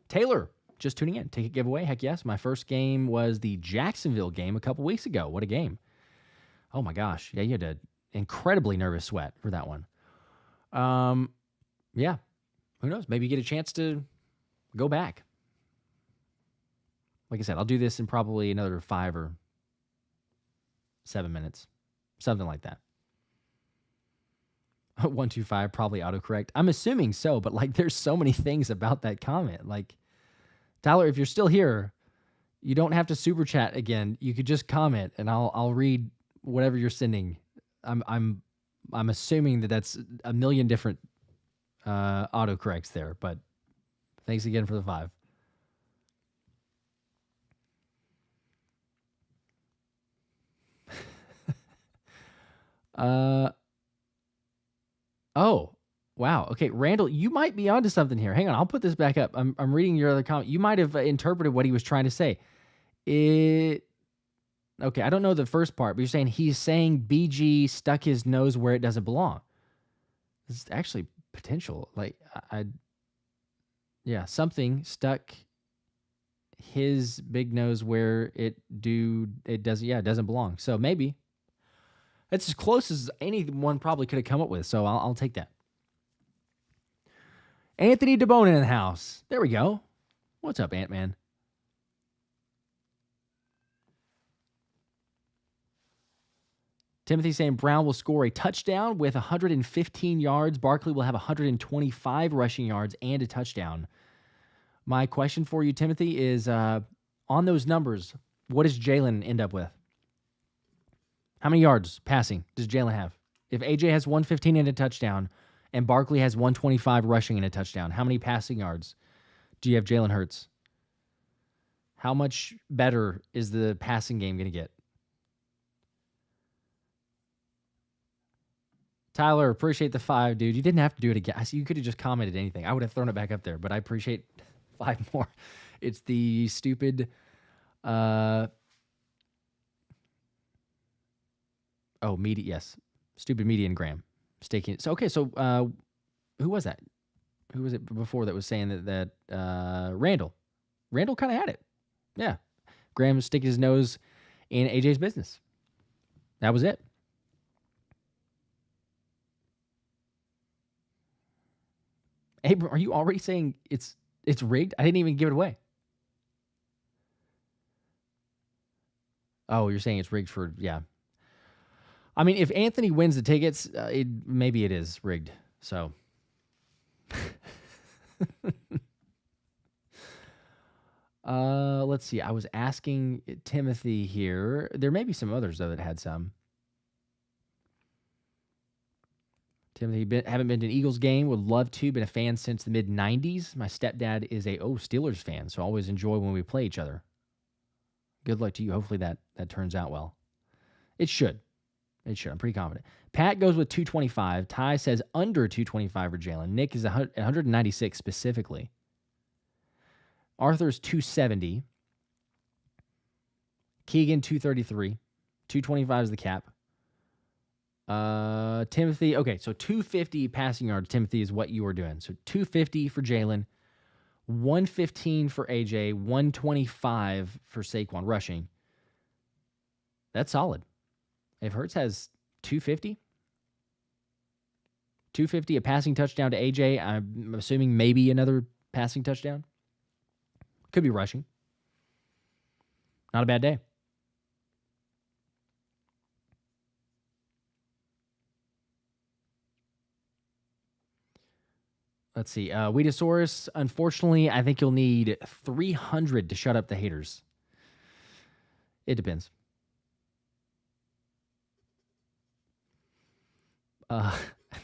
Speaker 6: Taylor, just tuning in. Ticket giveaway. Heck yes. My first game was the Jacksonville game a couple weeks ago. What a game. Oh, my gosh. Yeah, you had an incredibly nervous sweat for that one. Yeah. Who knows? Maybe you get a chance to go back. Like I said, I'll do this in probably another 5 or 7 minutes. Something like that. 125, probably autocorrect. I'm assuming so, but like there's so many things about that comment. Like, Tyler, if you're still here, you don't have to super chat again. You could just comment and I'll read whatever you're sending. I'm assuming that that's a million different autocorrects there, but thanks again for the 5. Oh, wow. Okay, Randall, you might be onto something here. Hang on, I'll put this back up. I'm reading your other comment. You might have interpreted what he was trying to say. Okay, I don't know the first part, but you're saying he's saying BG stuck his nose where it doesn't belong. This is actually potential. Like, something stuck his big nose where it doesn't belong. So maybe. That's as close as anyone probably could have come up with, so I'll take that. Anthony Deshon in the house. There we go. What's up, Ant-Man? Timothy saying Brown will score a touchdown with 115 yards. Barkley will have 125 rushing yards and a touchdown. My question for you, Timothy, is on those numbers, what does Jalen end up with? How many yards passing does Jalen have? If AJ has 115 and a touchdown and Barkley has 125 rushing and a touchdown, how many passing yards do you have Jalen Hurts? How much better is the passing game going to get? Tyler, appreciate the 5, dude. You didn't have to do it again. I see you could have just commented anything. I would have thrown it back up there, but I appreciate 5 more. It's the stupid media, yes. Stupid median gram. Staking. So okay, so who was that? Who was it before that was saying that Randall? Randall kind of had it. Yeah. Graham was sticking his nose in AJ's business. That was it. Abram, are you already saying it's rigged? I didn't even give it away. Oh, you're saying it's rigged for, yeah. I mean, if Anthony wins the tickets, maybe it is rigged. So. Let's see. I was asking Timothy here. There may be some others, though, that had some. Timothy, haven't been to an Eagles game. Would love to. Been a fan since the mid-'90s. My stepdad is a Steelers fan, so always enjoy when we play each other. Good luck to you. Hopefully that turns out well. It should. It should. I'm pretty confident. Pat goes with 225. Ty says under 225 for Jalen. Nick is 196 specifically. Arthur's 270. Keegan 233. 225 is the cap. Timothy, okay, so 250 passing yards, Timothy, is what you are doing. So 250 for Jalen, 115 for AJ, 125 for Saquon rushing. That's solid. If Hurts has 250, a passing touchdown to AJ, I'm assuming maybe another passing touchdown. Could be rushing. Not a bad day. Let's see. Weedosaurus, unfortunately, I think you'll need 300 to shut up the haters. It depends.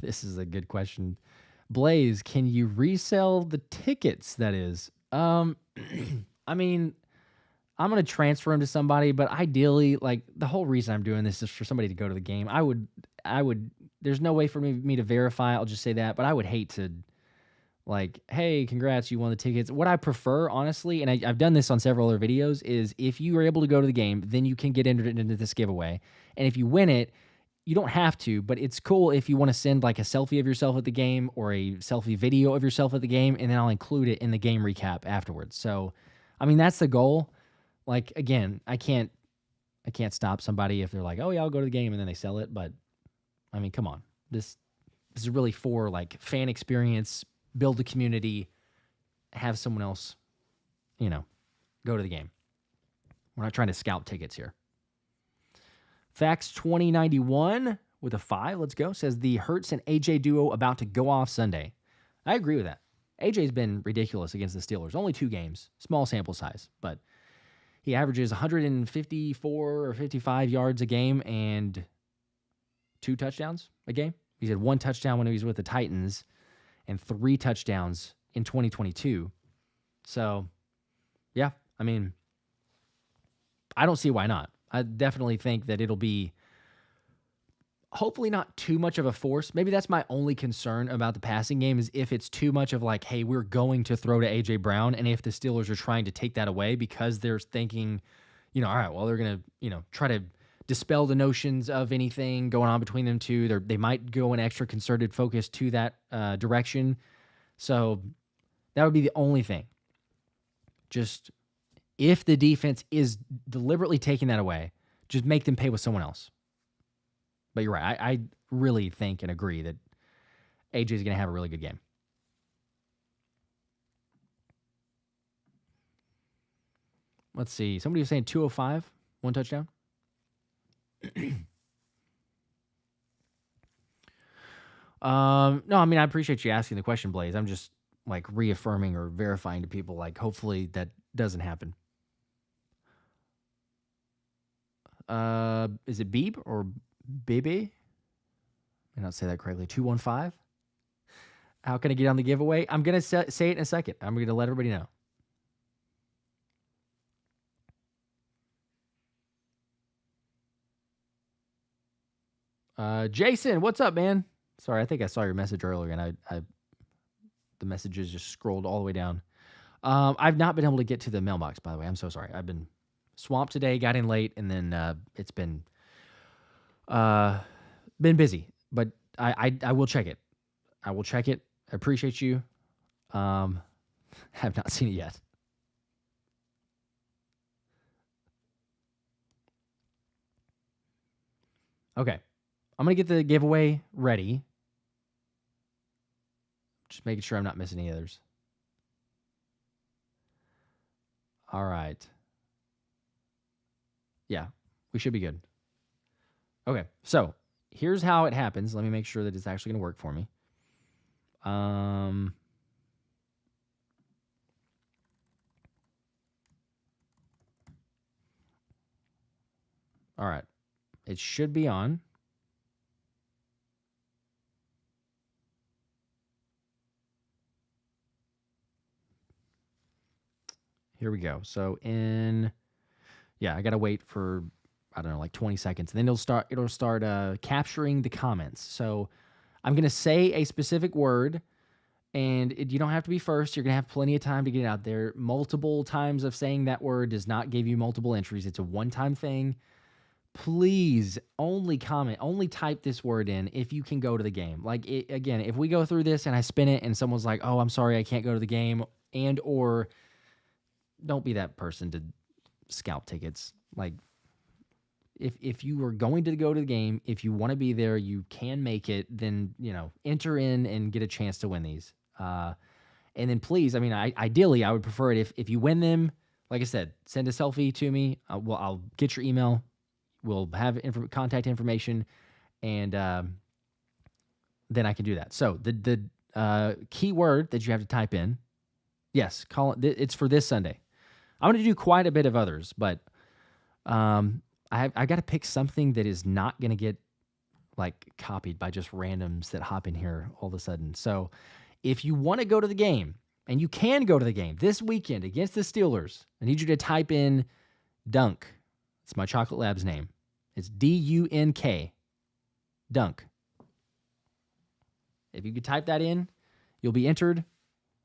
Speaker 6: This is a good question. Blaze, can you resell the tickets, that is? I mean, I'm going to transfer them to somebody, but ideally, like, the whole reason I'm doing this is for somebody to go to the game. I would, there's no way for me to verify. I'll just say that, but I would hate to, like, hey, congrats, you won the tickets. What I prefer, honestly, and I've done this on several other videos, is if you are able to go to the game, then you can get entered into this giveaway. And if you win it, you don't have to, but it's cool if you want to send like a selfie of yourself at the game or a selfie video of yourself at the game, and then I'll include it in the game recap afterwards. So, I mean, that's the goal. Like, again, I can't stop somebody if they're like, oh yeah, I'll go to the game, and then they sell it. But I mean, come on, this is really for like fan experience, build a community, have someone else, go to the game. We're not trying to scalp tickets here. Facts 2091 with a 5, let's go, says the Hurts and AJ duo about to go off Sunday. I agree with that. AJ's been ridiculous against the Steelers. Only 2 games, small sample size, but he averages 154 or 55 yards a game and 2 touchdowns a game. He's had 1 touchdown when he was with the Titans and 3 touchdowns in 2022. So, yeah, I mean, I don't see why not. I definitely think that it'll be hopefully not too much of a force. Maybe that's my only concern about the passing game, is if it's too much of like, hey, we're going to throw to A.J. Brown, and if the Steelers are trying to take that away because they're thinking, all right, well, they're going to, try to dispel the notions of anything going on between them two. They might go an extra concerted focus to that direction. So that would be the only thing. Just if the defense is deliberately taking that away, just make them pay with someone else. But you're right. I really think and agree that AJ is going to have a really good game. Let's see. Somebody was saying 205, 1 touchdown. No, I mean, I appreciate you asking the question, Blaze. I'm just like reaffirming or verifying to people, like, hopefully that doesn't happen. Is it Beeb or Bibi? I may not say that correctly. 215. How can I get on the giveaway? I'm going to say it in a second. I'm going to let everybody know. Jason, what's up, man? Sorry, I think I saw your message earlier, and the messages just scrolled all the way down. I've not been able to get to the mailbox, by the way. I'm so sorry. I've been swamped today, got in late, and then it's been busy. But I will check it. I will check it. I appreciate you. Have not seen it yet. Okay. I'm going to get the giveaway ready. Just making sure I'm not missing any others. All right. Yeah, we should be good. Okay, so here's how it happens. Let me make sure that it's actually going to work for me. All right. It should be on. Here we go. So I got to wait for, I don't know, like 20 seconds. And then it'll start capturing the comments. So I'm going to say a specific word, and you don't have to be first. You're going to have plenty of time to get it out there. Multiple times of saying that word does not give you multiple entries. It's a one-time thing. Please only comment, only type this word in if you can go to the game. Again, if we go through this and I spin it and someone's like, oh, I'm sorry, I can't go to the game, or don't be that person to scalp tickets. Like, if you are going to go to the game, if you want to be there, you can make it, then, enter in and get a chance to win these. And then please, ideally, I would prefer it if you win them, like I said, send a selfie to me. I'll get your email. We'll have contact information, and then I can do that. So the keyword that you have to type in, yes, it's for this Sunday. I'm going to do quite a bit of others, but I got to pick something that is not going to get copied by just randoms that hop in here all of a sudden. So if you want to go to the game, and you can go to the game this weekend against the Steelers, I need you to type in Dunk. It's my Chocolate Lab's name. It's D-U-N-K. Dunk. If you could type that in, you'll be entered.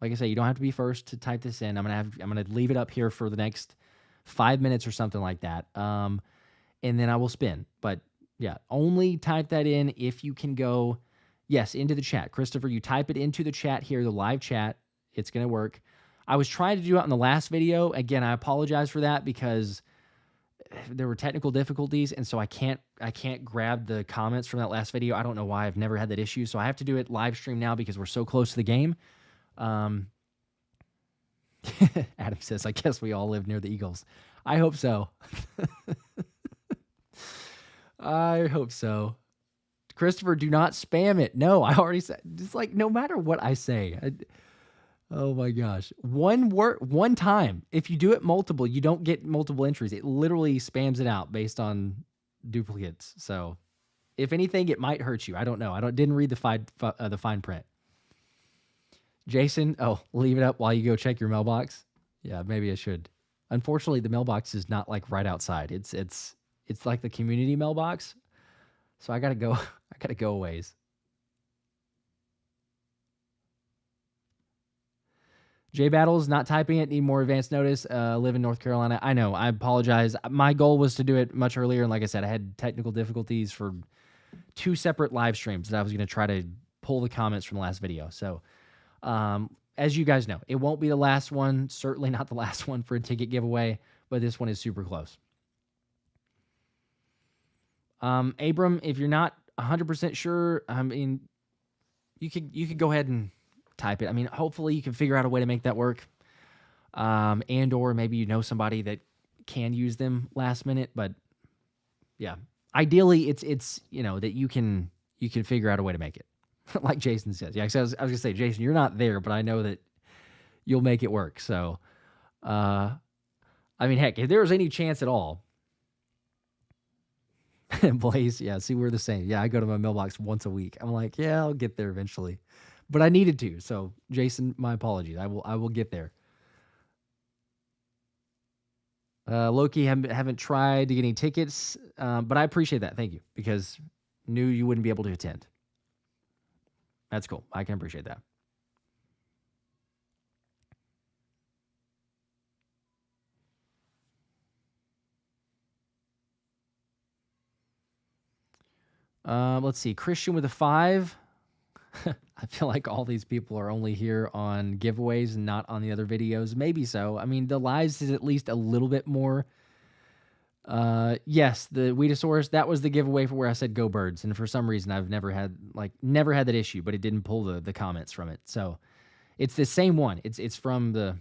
Speaker 6: Like I say, you don't have to be first to type this in. I'm gonna leave it up here for the next 5 minutes or something like that. And then I will spin. But yeah, only type that in if you can go, yes, into the chat. Christopher, you type it into the chat here, the live chat. It's gonna work. I was trying to do it in the last video. Again, I apologize for that because there were technical difficulties, and so I can't grab the comments from that last video. I don't know why. I've never had that issue, so I have to do it live stream now because we're so close to the game. Adam says, I guess we all live near the Eagles. I hope so. I hope so. Christopher, do not spam it. No, I already said, it's no matter what I say. Oh my gosh. One word, one time. If you do it multiple, you don't get multiple entries. It literally spams it out based on duplicates. So if anything, it might hurt you. I don't know. Didn't read the fine print. Jason, leave it up while you go check your mailbox. Yeah, maybe I should. Unfortunately, the mailbox is not right outside. It's like the community mailbox. So I gotta go. I gotta go a ways. J Battles, not typing it, need more advance notice. Live in North Carolina. I know, I apologize. My goal was to do it much earlier, and like I said, I had technical difficulties for 2 separate live streams that I was going to try to pull the comments from the last video. So, as you guys know, it won't be the last one, certainly not the last one for a ticket giveaway, but this one is super close. Abram, if you're not 100% sure, you could go ahead and type it. Hopefully you can figure out a way to make that work. And or maybe you know somebody that can use them last minute, but yeah. Ideally it's that you can figure out a way to make it. Like Jason says. Yeah, I was gonna say, Jason, you're not there, but I know that you'll make it work. So heck, if there was any chance at all, Blaze, yeah, see, we're the same. Yeah, I go to my mailbox once a week. I'm like, yeah, I'll get there eventually. But I needed to. So, Jason, my apologies. I will get there. Loki, haven't tried to get any tickets, but I appreciate that. Thank you, because knew you wouldn't be able to attend. That's cool. I can appreciate that. Let's see. Christian with a 5. I feel like all these people are only here on giveaways and not on the other videos. Maybe so. I mean, the lives is at least a little bit more. Yes, the Weedosaurus, that was the giveaway for where I said go birds. And for some reason, I've never had that issue, but it didn't pull the comments from it. So it's the same one. It's from the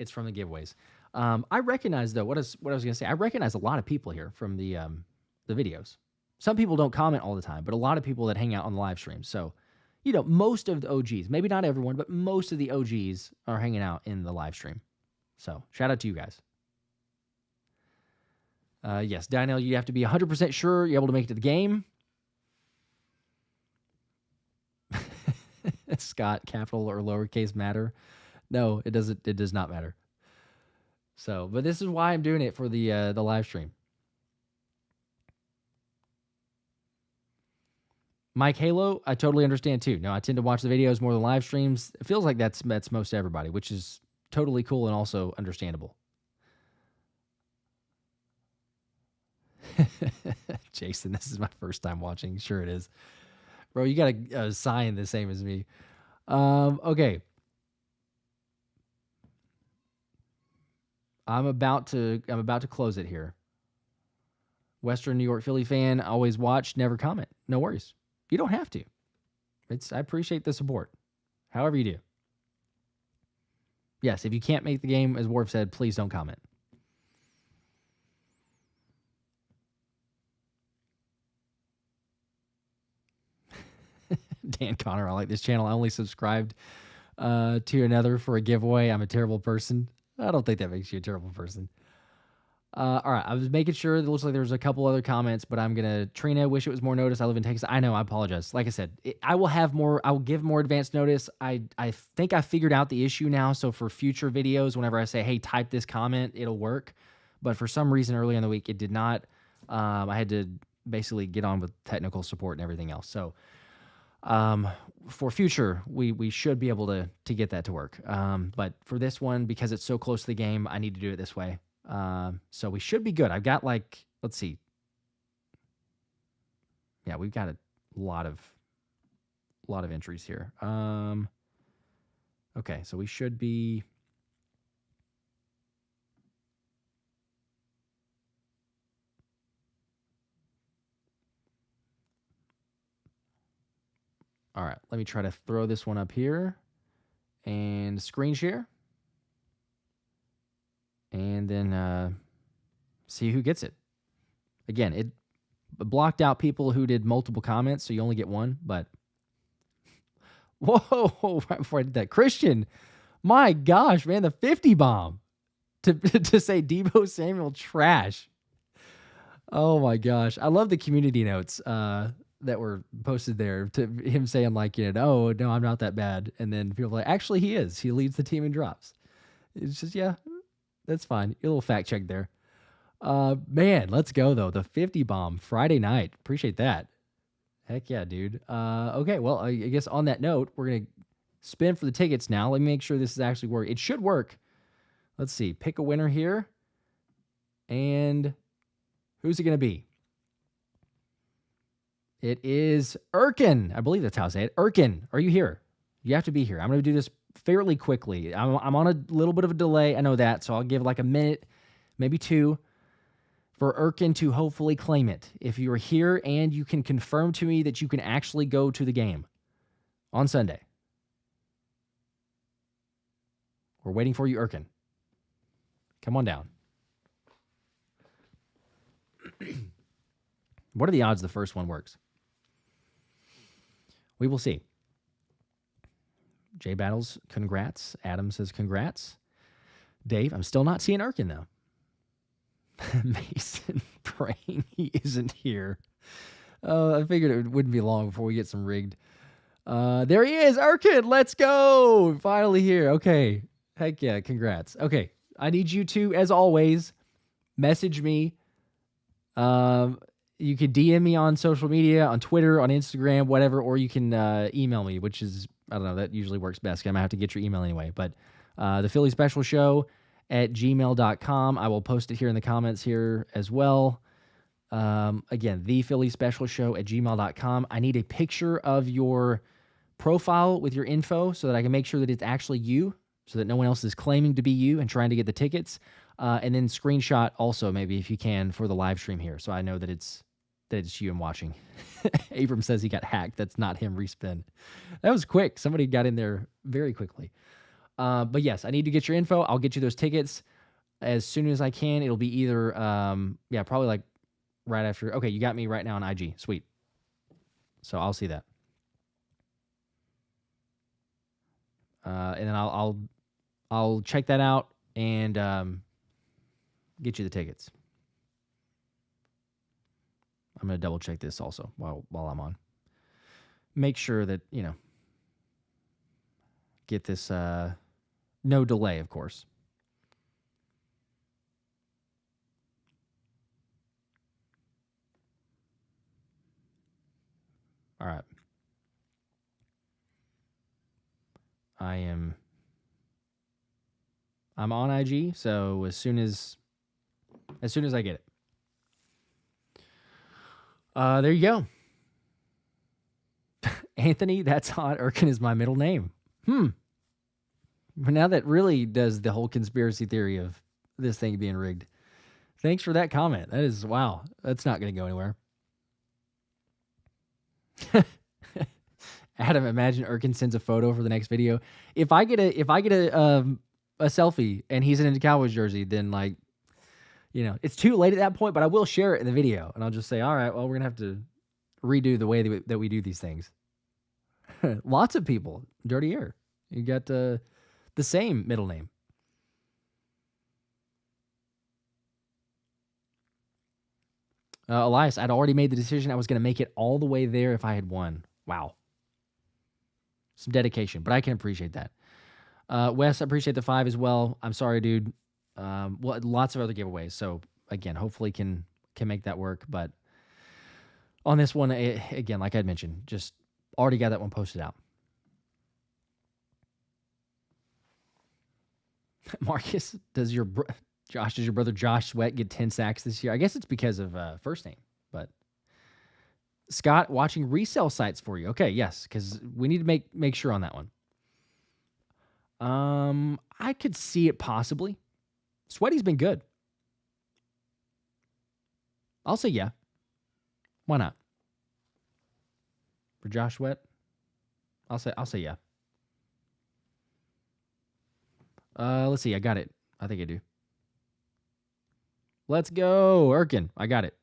Speaker 6: giveaways. I recognize though, what I was going to say, I recognize a lot of people here from the videos. Some people don't comment all the time, but a lot of people that hang out on the live stream. So, most of the OGs, maybe not everyone, but most of the OGs are hanging out in the live stream. So, shout out to you guys. Yes, Daniel, you have to be 100% sure you're able to make it to the game. Scott, capital or lowercase matter? No, it doesn't. It does not matter. So, but this is why I'm doing it for the live stream. Mike Halo, I totally understand too. No, I tend to watch the videos more than live streams. It feels like that's most everybody, which is totally cool and also understandable. Jason, this is my first time watching. Sure it is. Bro, you got a sign the same as me. Okay. I'm about to close it here. Western New York Philly fan, always watch, never comment. No worries. You don't have to. I appreciate the support. However you do. Yes, if you can't make the game, as Worf said, please don't comment. Dan Connor, I like this channel. I only subscribed to another for a giveaway. I'm a terrible person. I don't think that makes you a terrible person. All right, I was making sure. It looks like there's a couple other comments, but I'm gonna. Trina, wish it was more notice. I live in Texas. I know. I apologize. Like I said, I will give more advanced notice. I think I figured out the issue now. So for future videos, whenever I say, "Hey, type this comment," it'll work. But for some reason, early in the week, it did not. I had to basically get on with technical support and everything else. So for future, we should be able to get that to work. But for this one, because it's so close to the game, I need to do it this way. So we should be good. I've got let's see. Yeah, we've got a lot of entries here. Okay, so we should be. All right, let me try to throw this one up here and screen share. And then see who gets it. Again, it blocked out people who did multiple comments, so you only get one. But whoa! Right before I did that, Christian, my gosh, man, the 50 bomb to say Deebo Samuel trash. Oh my gosh, I love the community notes that were posted there to him saying oh no, I'm not that bad, and then people are like, actually he is. He leads the team in drops. It's just That's fine. A little fact check there. Man, let's go, though. The 50 bomb Friday night. Appreciate that. Heck yeah, dude. Okay, well, I guess on that note, we're going to spin for the tickets now. Let me make sure this is actually working. It should work. Let's see. Pick a winner here. And who's it going to be? It is Erkin. I believe that's how I say it. Erkin, are you here? You have to be here. I'm going to do this fairly quickly. I'm on a little bit of a delay. I know that, so I'll give a minute, maybe 2, for Erkin to hopefully claim it. If you're here and you can confirm to me that you can actually go to the game on Sunday. We're waiting for you, Erkin. Come on down. What are the odds the first one works? We will see. J Battles, congrats. Adam says congrats. Dave, I'm still not seeing Erkin, though. Mason, praying he isn't here. I figured it wouldn't be long before we get some rigged. There he is, Erkin. Let's go. Finally here. Okay. Heck yeah. Congrats. Okay. I need you to, as always, message me. You could DM me on social media, on Twitter, on Instagram, whatever, or you can email me, which is, I don't know, that usually works best. I might have to get your email anyway. But the Philly Special Show at gmail.com. I will post it here in the comments here as well. Again, the Philly Special Show at gmail.com. I need a picture of your profile with your info so that I can make sure that it's actually you, so that no one else is claiming to be you and trying to get the tickets. And then screenshot also, maybe if you can, for the live stream here, so I know that it's you I'm watching. Abram says he got hacked. That's not him. Respin. That was quick. Somebody got in there very quickly. But yes, I need to get your info. I'll get you those tickets as soon as I can. It'll be either, probably like right after. Okay, you got me right now on IG. Sweet. So I'll see that. And then I'll check that out and get you the tickets. I'm going to double check this also while I'm on. Make sure that, get this, no delay, of course. All right. I'm on IG, so as soon as I get it. There you go. Anthony, that's hot. Erkin is my middle name. But now that really does the whole conspiracy theory of this thing being rigged. Thanks for that comment. That is, wow. That's not going to go anywhere. Adam, imagine Erkin sends a photo for the next video. If I get a selfie and he's in a Cowboys jersey, then it's too late at that point, but I will share it in the video. And I'll just say, all right, well, we're going to have to redo the way that we do these things. Lots of people. Dirty Air. You got the same middle name. Elias, I'd already made the decision I was going to make it all the way there if I had won. Wow. Some dedication, but I can appreciate that. Wes, I appreciate the 5 as well. I'm sorry, dude. Well, lots of other giveaways. So again, hopefully can make that work. But on this one, again, like I'd mentioned, just already got that one posted out. Marcus, does your brother Josh Sweat get 10 sacks this year? I guess it's because of first name. But Scott, watching resale sites for you. Okay, yes, because we need to make sure on that one. I could see it possibly. Sweaty's been good. I'll say yeah. Why not? For Josh Sweat, I'll say yeah. Let's see. I got it. I think I do. Let's go, Erkin. I got it.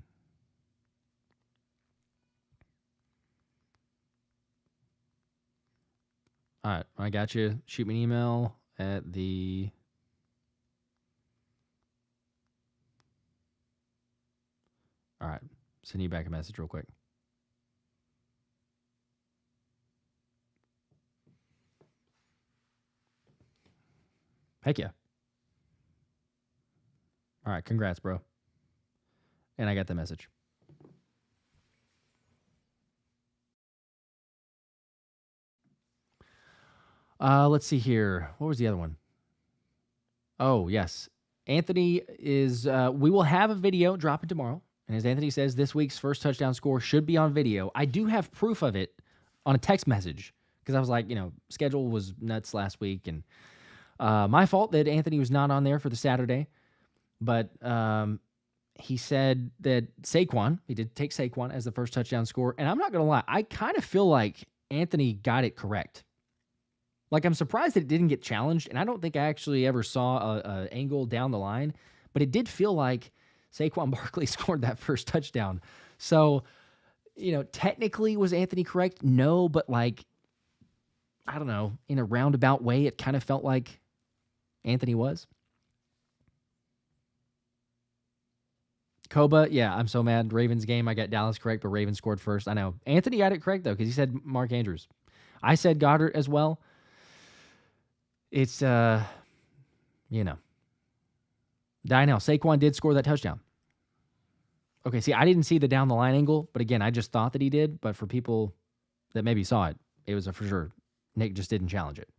Speaker 6: All right, I got you. Shoot me an email at the... All right, send you back a message real quick. Heck yeah. All right, congrats, bro. And I got the message. Let's see here. What was the other one? Oh, yes. Anthony is, we will have a video dropping tomorrow. And as Anthony says, this week's first touchdown score should be on video. I do have proof of it on a text message because I was like, schedule was nuts last week. And my fault that Anthony was not on there for the Saturday. But he said that Saquon, he did take Saquon as the first touchdown score. And I'm not going to lie, I kind of feel like Anthony got it correct. Like, I'm surprised that it didn't get challenged, and I don't think I actually ever saw a angle down the line, but it did feel like Saquon Barkley scored that first touchdown. So, technically, was Anthony correct? No, but I don't know, in a roundabout way, it kind of felt like Anthony was. Koba, yeah, I'm so mad. Ravens game, I got Dallas correct, but Ravens scored first. I know. Anthony got it correct, though, because he said Mark Andrews. I said Goddard as well. It's, Dynel. Saquon did score that touchdown. Okay, see, I didn't see the down the line angle, but again, I just thought that he did. But for people that maybe saw it, it was a for sure. Nick just didn't challenge it.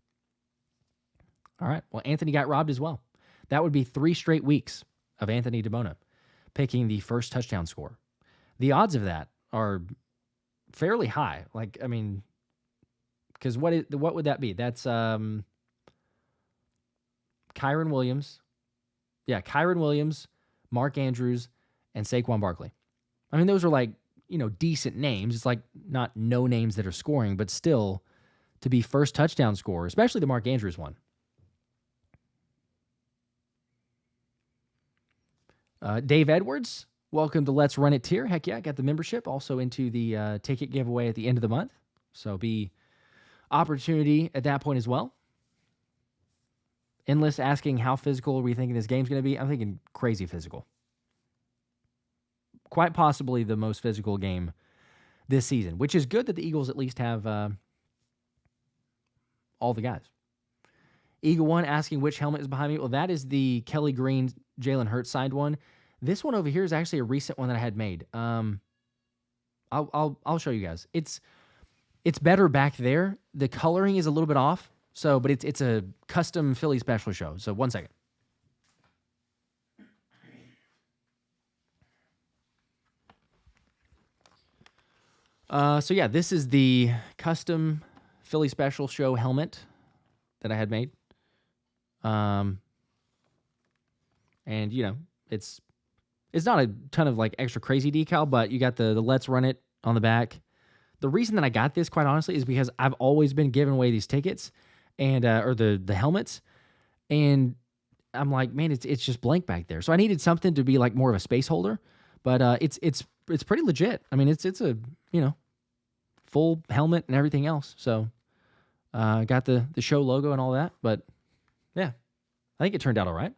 Speaker 6: All right, well, Anthony got robbed as well. That would be 3 straight weeks of Anthony Devonta picking the first touchdown score. The odds of that are fairly high. Like, I mean, because what would that be? That's Kyron Williams. Yeah, Kyron Williams, Mark Andrews, and Saquon Barkley. I mean, those are like, decent names. It's like not no names that are scoring, but still to be first touchdown scorer, especially the Mark Andrews one. Dave Edwards, welcome to Let's Run It tier. Heck yeah, I got the membership. Also into the ticket giveaway at the end of the month. So be opportunity at that point as well. Endless asking how physical are we thinking this game's going to be? I'm thinking crazy physical. Quite possibly the most physical game this season, which is good that the Eagles at least have all the guys. Eagle 1 asking which helmet is behind me. Well, that is the Kelly Green Jalen Hurts signed one. This one over here is actually a recent one that I had made. I'll show you guys. It's better back there. The coloring is a little bit off. So, but it's a custom Philly special show. So 1 second. So yeah, this is the custom Philly special show helmet that I had made. And it's not a ton of like extra crazy decal, but you got the Let's Run It on the back. The reason that I got this, quite honestly, is because I've always been giving away these tickets and or the helmets, and I'm like, man, it's just blank back there. So I needed something to be like more of a space holder, but it's pretty legit. I mean, it's a full helmet and everything else. So got the show logo and all that, but yeah, I think it turned out all right.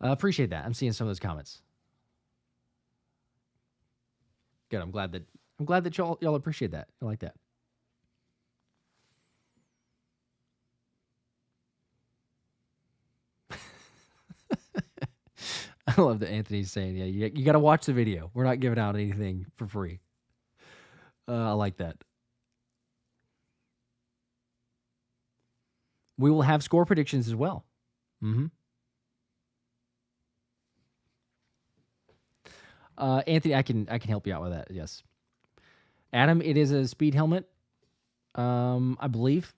Speaker 6: I appreciate that. I'm seeing some of those comments. Good. I'm glad that y'all appreciate that. I like that. I love that Anthony's saying, yeah, you got to watch the video. We're not giving out anything for free. I like that. We will have score predictions as well. Mm-hmm. Anthony, I can help you out with that. Yes. Adam, it is a speed helmet. I believe.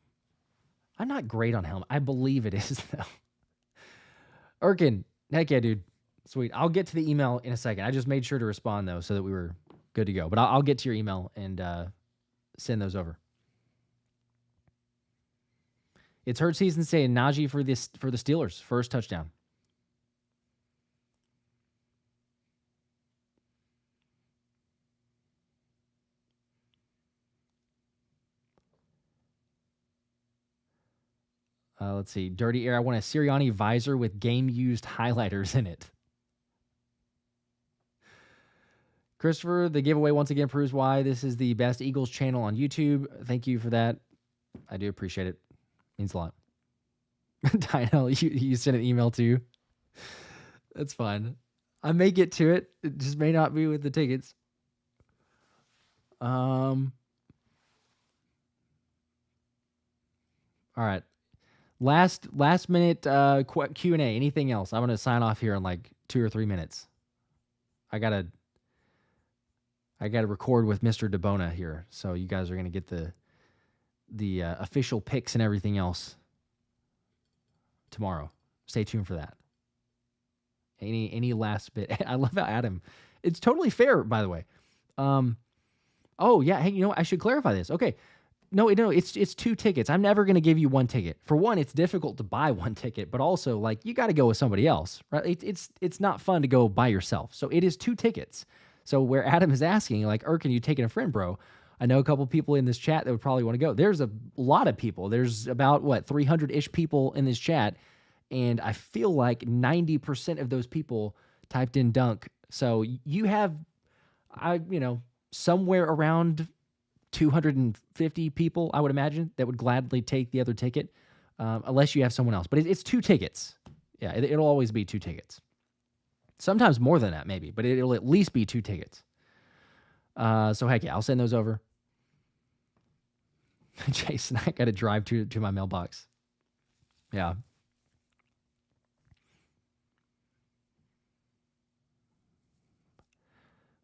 Speaker 6: I'm not great on helmet. I believe it is though. Erkin, heck yeah, dude. Sweet. I'll get to the email in a second. I just made sure to respond though, so that we were good to go. But I'll get to your email and send those over. It's Hurt season saying Najee for the Steelers first touchdown. Let's see. Dirty Air. I want a Sirianni visor with game-used highlighters in it. Christopher, the giveaway once again proves why this is the best Eagles channel on YouTube. Thank you for that. I do appreciate it. Means a lot. Dino, you sent an email too. That's fine. I may get to it. It just may not be with the tickets. All right. Last minute Q&A. Anything else? I'm going to sign off here in like 2 or 3 minutes. I gotta record with Mr. DeBona here, so you guys are going to get the official picks and everything else tomorrow. Stay tuned for that. Any last bit? I love how Adam. It's totally fair, by the way. Oh yeah. Hey, I should clarify this. Okay. No, it's 2 tickets. I'm never going to give you 1 ticket. For one, it's difficult to buy 1 ticket, but also like you got to go with somebody else, right? It's not fun to go by yourself. So it is 2 tickets. So where Adam is asking, like, can you taking a friend, bro? I know a couple people in this chat that would probably want to go. There's a lot of people. There's about 300-ish people in this chat, and I feel like 90% of those people typed in Dunk. So you have, somewhere around 250 people, I would imagine, that would gladly take the other ticket, unless you have someone else. But it's 2 tickets. Yeah, it'll always be 2 tickets. Sometimes more than that, maybe, but it'll at least be 2 tickets. So heck yeah, I'll send those over. Jason, I got to drive to my mailbox. Yeah.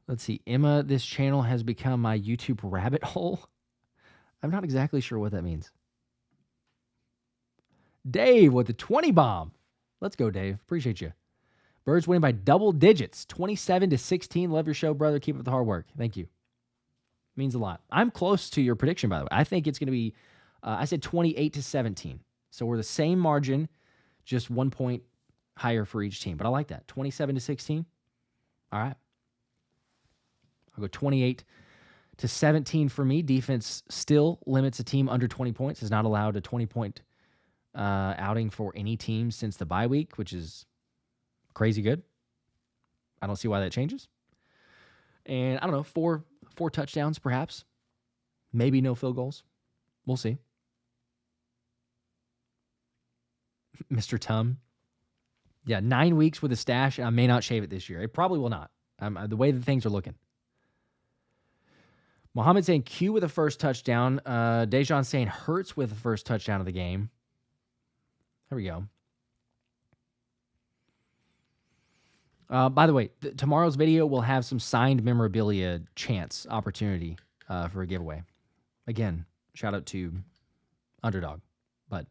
Speaker 6: Let's see. Emma, this channel has become my YouTube rabbit hole. I'm not exactly sure what that means. Dave with the 20 bomb. Let's go, Dave. Appreciate you. Birds winning by double digits, 27-16. Love your show, brother. Keep up the hard work. Thank you. Means a lot. I'm close to your prediction, by the way. I think it's going to be, I said 28-17. So we're the same margin, just 1 point higher for each team. But I like that. 27-16. All right. I'll go 28-17 for me. Defense still limits a team under 20 points. Has not allowed a 20-point outing for any team since the bye week, which is crazy good. I don't see why that changes. And I don't know, four touchdowns perhaps. Maybe no field goals. We'll see. Mr. Tum. Yeah, 9 weeks with a stash, and I may not shave it this year. It probably will not. The way that things are looking. Mohammed saying Q with the first touchdown. Deshon saying Hurts with the first touchdown of the game. There we go. By the way, tomorrow's video will have some signed memorabilia chance opportunity for a giveaway. Again, shout out to Underdog, but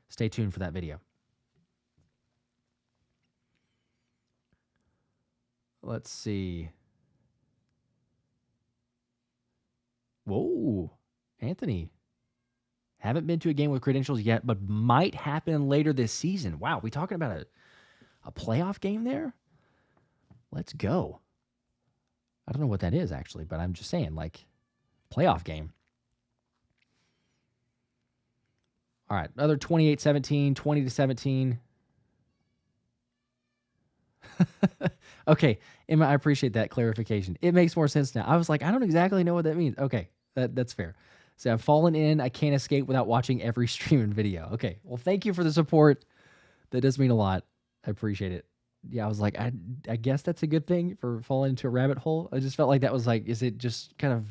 Speaker 6: stay tuned for that video. Let's see. Whoa, Anthony. Haven't been to a game with credentials yet, but might happen later this season. Wow, we talking about a playoff game there? Let's go. I don't know what that is, actually, but I'm just saying, like, playoff game. All right, another 28-17, 20-17. Okay, Emma, I appreciate that clarification. It makes more sense now. I was like, I don't exactly know what that means. Okay, that's fair. So I've fallen in. I can't escape without watching every stream and video. Okay, well, thank you for the support. That does mean a lot. I appreciate it. Yeah, I was like, I guess that's a good thing for falling into a rabbit hole. I just felt like that was like, is it just kind of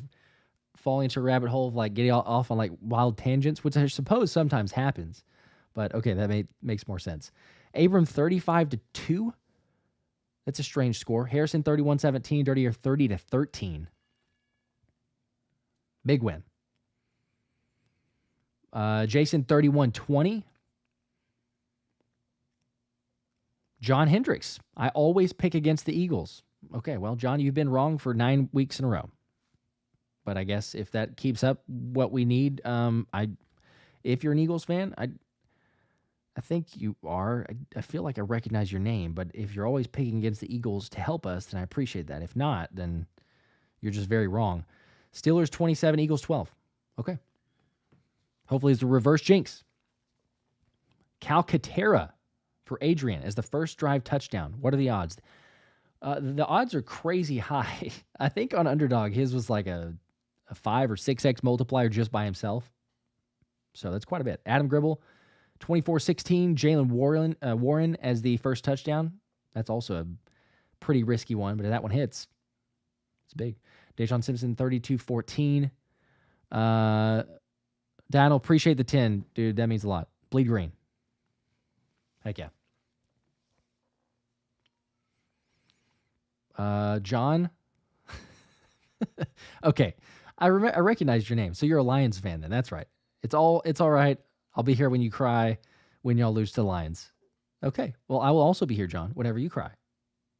Speaker 6: falling into a rabbit hole of like getting off on like wild tangents, which I suppose sometimes happens. But okay, that makes more sense. Abram 35-2. That's a strange score. Harrison 31-17, Dirty Air 30-13. Big win. Jason 31-20. John Hendricks. I always pick against the Eagles. Okay, well, John, you've been wrong for 9 weeks in a row. But I guess if that keeps up what we need, if you're an Eagles fan, I think you are. I feel like I recognize your name, but if you're always picking against the Eagles to help us, then I appreciate that. If not, then you're just very wrong. Steelers 27, Eagles 12. Okay. Hopefully it's a reverse jinx. Calcaterra for Adrian as the first drive touchdown. What are the odds? The odds are crazy high. I think on Underdog, his was like a 5 or 6x multiplier just by himself. So that's quite a bit. Adam Gribble, 24-16. Jalen Warren as the first touchdown. That's also a pretty risky one, but if that one hits, it's big. Deshon Simpson, 32-14. Daniel, appreciate the 10. Dude, that means a lot. Bleed green. Heck yeah. John. Okay. I recognize your name. So you're a Lions fan then. That's right. It's all right. I'll be here when you cry when y'all lose to the Lions. Okay. Well, I will also be here, John, whenever you cry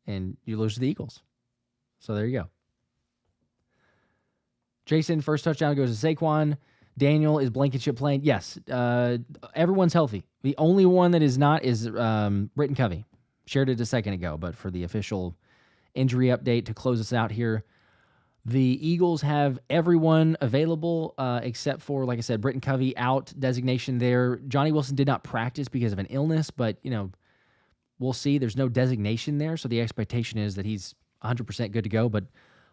Speaker 6: and you lose to the Eagles. So there you go. Jason, first touchdown goes to Saquon. Daniel, is Blankenship playing? Yes. Everyone's healthy. The only one that is not is Britton Covey. Shared it a second ago, but for the official injury update to close us out here, the Eagles have everyone available except for, like I said, Britton Covey out, designation there. Johnny Wilson did not practice because of an illness, but, we'll see. There's no designation there, so the expectation is that he's 100% good to go, but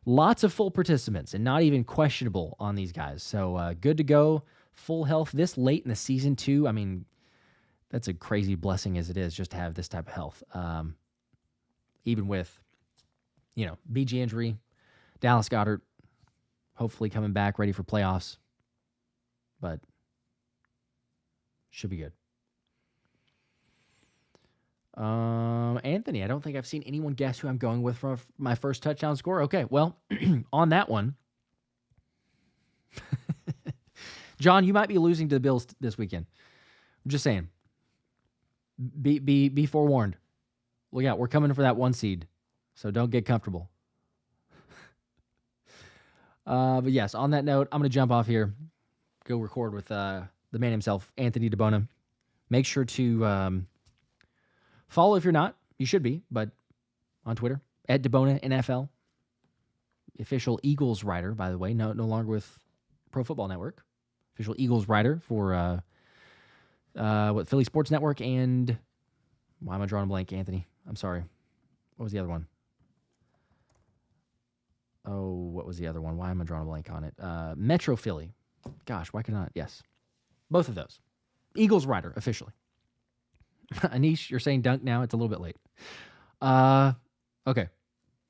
Speaker 6: lots of full participants and not even questionable on these guys. So good to go, full health this late in the season too. I mean, that's a crazy blessing as it is just to have this type of health. Even with, BG injury, Dallas Goedert hopefully coming back ready for playoffs, but should be good. Anthony, I don't think I've seen anyone guess who I'm going with for my first touchdown score. Okay, well, on that one, John, you might be losing to the Bills this weekend. I'm just saying. Be forewarned. Look out, we're coming for that 1 seed, so don't get comfortable. But yes, on that note, I'm going to jump off here, go record with the man himself, Anthony DeBona. Make sure to follow if you're not. You should be, but on Twitter, at DeBona NFL. Official Eagles writer, by the way, no longer with Pro Football Network. Official Eagles writer for Philly Sports Network and why am I drawing a blank, Anthony? I'm sorry. What was the other one? Oh, what was the other one? Why am I drawing a blank on it? Metro Philly. Gosh, why could I not? Yes. Both of those. Eagles writer, officially. Anish, you're saying dunk now. It's a little bit late. Okay.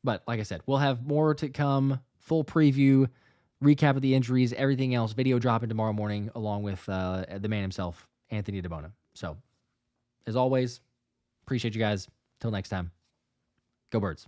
Speaker 6: But like I said, we'll have more to come. Full preview, recap of the injuries, everything else. Video dropping tomorrow morning along with the man himself, Anthony DeBona. So, as always, appreciate you guys. Till next time, go Birds.